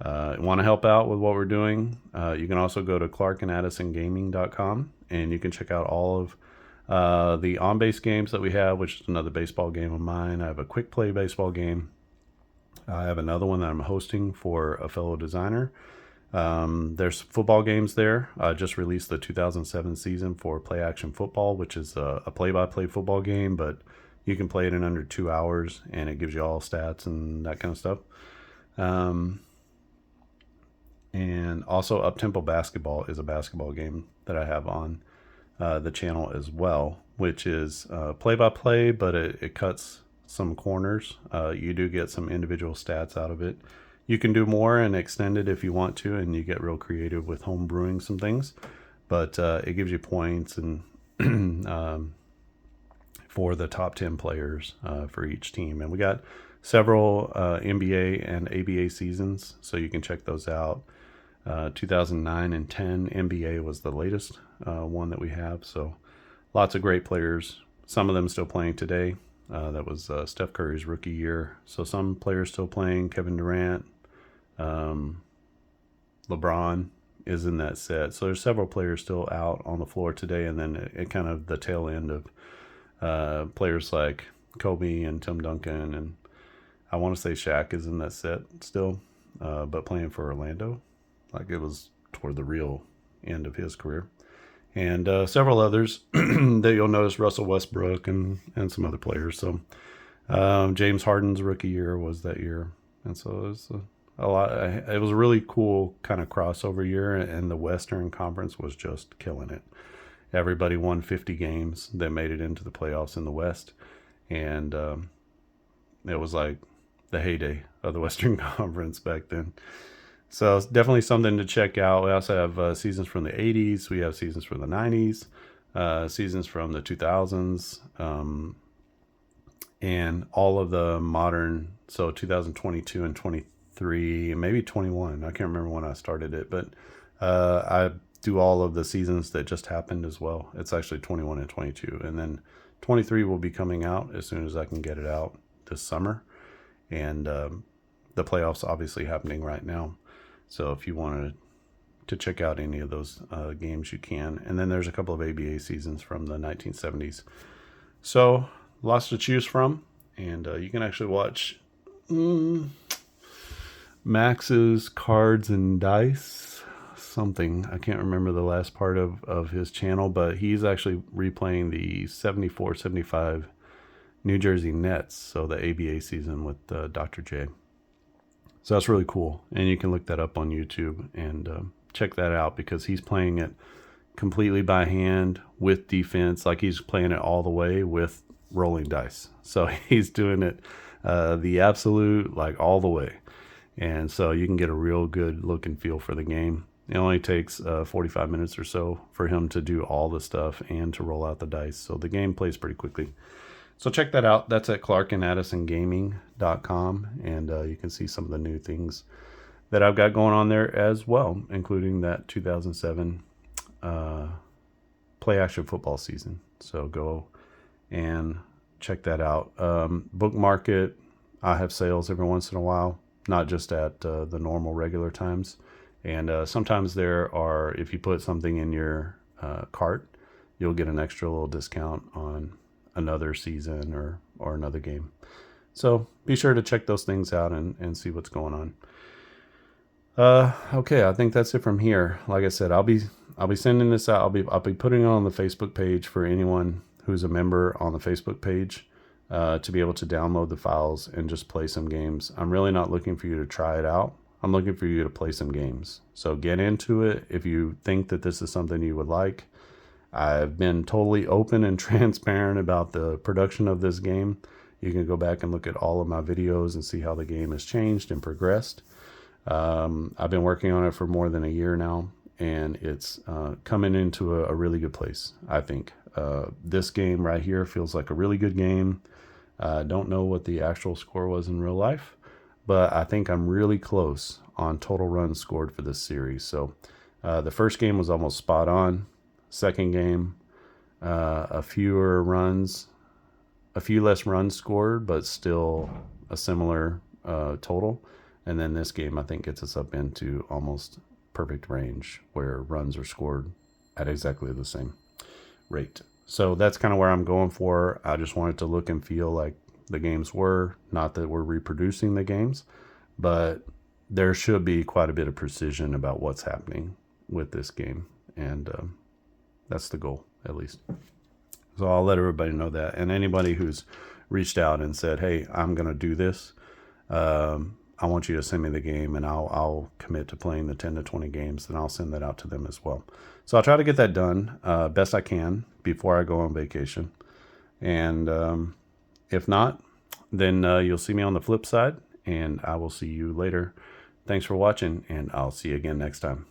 help out with what we're doing, you can also go to clarkandaddisongaming.com, and you can check out all of the on-base games that we have, which is another baseball game of mine. I have a quick play baseball game. I have another one that I'm hosting for a fellow designer. There's football games there. I just released the 2007 season for Play Action Football, which is a play-by-play football game, but you can play it in under 2 hours, and it gives you all stats and that kind of stuff. And also Uptempo Basketball is a basketball game that I have on the channel as well, which is play-by-play, but it cuts some corners. You do get some individual stats out of it. You can do more and extend it if you want to, and you get real creative with home brewing some things, but it gives you points and for the top 10 players for each team. And we got several NBA and ABA seasons, so you can check those out. 2009 and 10 NBA was the latest one that we have, so lots of great players, some of them still playing today. That was Steph Curry's rookie year, so some players still playing. Kevin Durant, LeBron is in that set, so there's several players still out on the floor today. And then it kind of the tail end of players like Kobe and Tim Duncan, and I want to say Shaq is in that set still, but playing for Orlando. Like, it was toward the real end of his career. And several others that you'll notice, Russell Westbrook and some other players. So James Harden's rookie year was that year. And so it was a lot. It was a really cool kind of crossover year, and the Western Conference was just killing it. Everybody won 50 games that made it into the playoffs in the West. And it was like the heyday of the Western Conference back then. So it's definitely something to check out. We also have seasons from the 80s. We have seasons from the 90s, seasons from the 2000s, and all of the modern, so 2022 and 23, and maybe 21. I can't remember when I started it, but I do all of the seasons that just happened as well. It's actually 21 and 22. And then 23 will be coming out as soon as I can get it out this summer. And the playoffs obviously happening right now. So if you wanted to check out any of those games, you can. And then there's a couple of ABA seasons from the 1970s. So lots to choose from. And you can actually watch Max's Cards and Dice something. I can't remember the last part of his channel, but he's actually replaying the 74-75 New Jersey Nets. So the ABA season with Dr. J. So that's really cool, and you can look that up on YouTube and check that out, because he's playing it completely by hand with defense, like he's playing it all the way with rolling dice. So he's doing it the absolute, like, all the way, and so you can get a real good look and feel for the game. It only takes 45 minutes or so for him to do all the stuff and to roll out the dice, so the game plays pretty quickly. So check that out. That's at clarkandaddisongaming.com, and you can see some of the new things that I've got going on there as well, including that 2007 Play Action Football season. So go and check that out. Bookmark it. I have sales every once in a while, not just at the normal regular times. And sometimes there are, if you put something in your cart, you'll get an extra little discount on another season or another game. So be sure to check those things out and see what's going on. Okay, I think that's it from here. Like I said, I'll be sending this out. I'll be putting it on the Facebook page for anyone who's a member on the Facebook page to be able to download the files and just play some games. I'm really not looking for you to try it out. I'm looking for you to play some games. So get into it if you think that this is something you would like. I've been totally open and transparent about the production of this game. You can go back and look at all of my videos and see how the game has changed and progressed. I've been working on it for more than a year now, and it's coming into a really good place, I think. This game right here feels like a really good game. Don't know what the actual score was in real life, but I think I'm really close on total runs scored for this series. So the first game was almost spot on. Second game, a few less runs scored, but still a similar total. And then this game, I think, gets us up into almost perfect range where runs are scored at exactly the same rate. So that's kind of where I'm going for. I just want it to look and feel like the games were. Not that we're reproducing the games, but there should be quite a bit of precision about what's happening with this game. And that's the goal, at least. So I'll let everybody know that. And anybody who's reached out and said, hey, I'm going to do this, I want you to send me the game, and I'll commit to playing the 10 to 20 games, and I'll send that out to them as well. So I'll try to get that done best I can before I go on vacation. And if not, then you'll see me on the flip side, and I will see you later. Thanks for watching, and I'll see you again next time.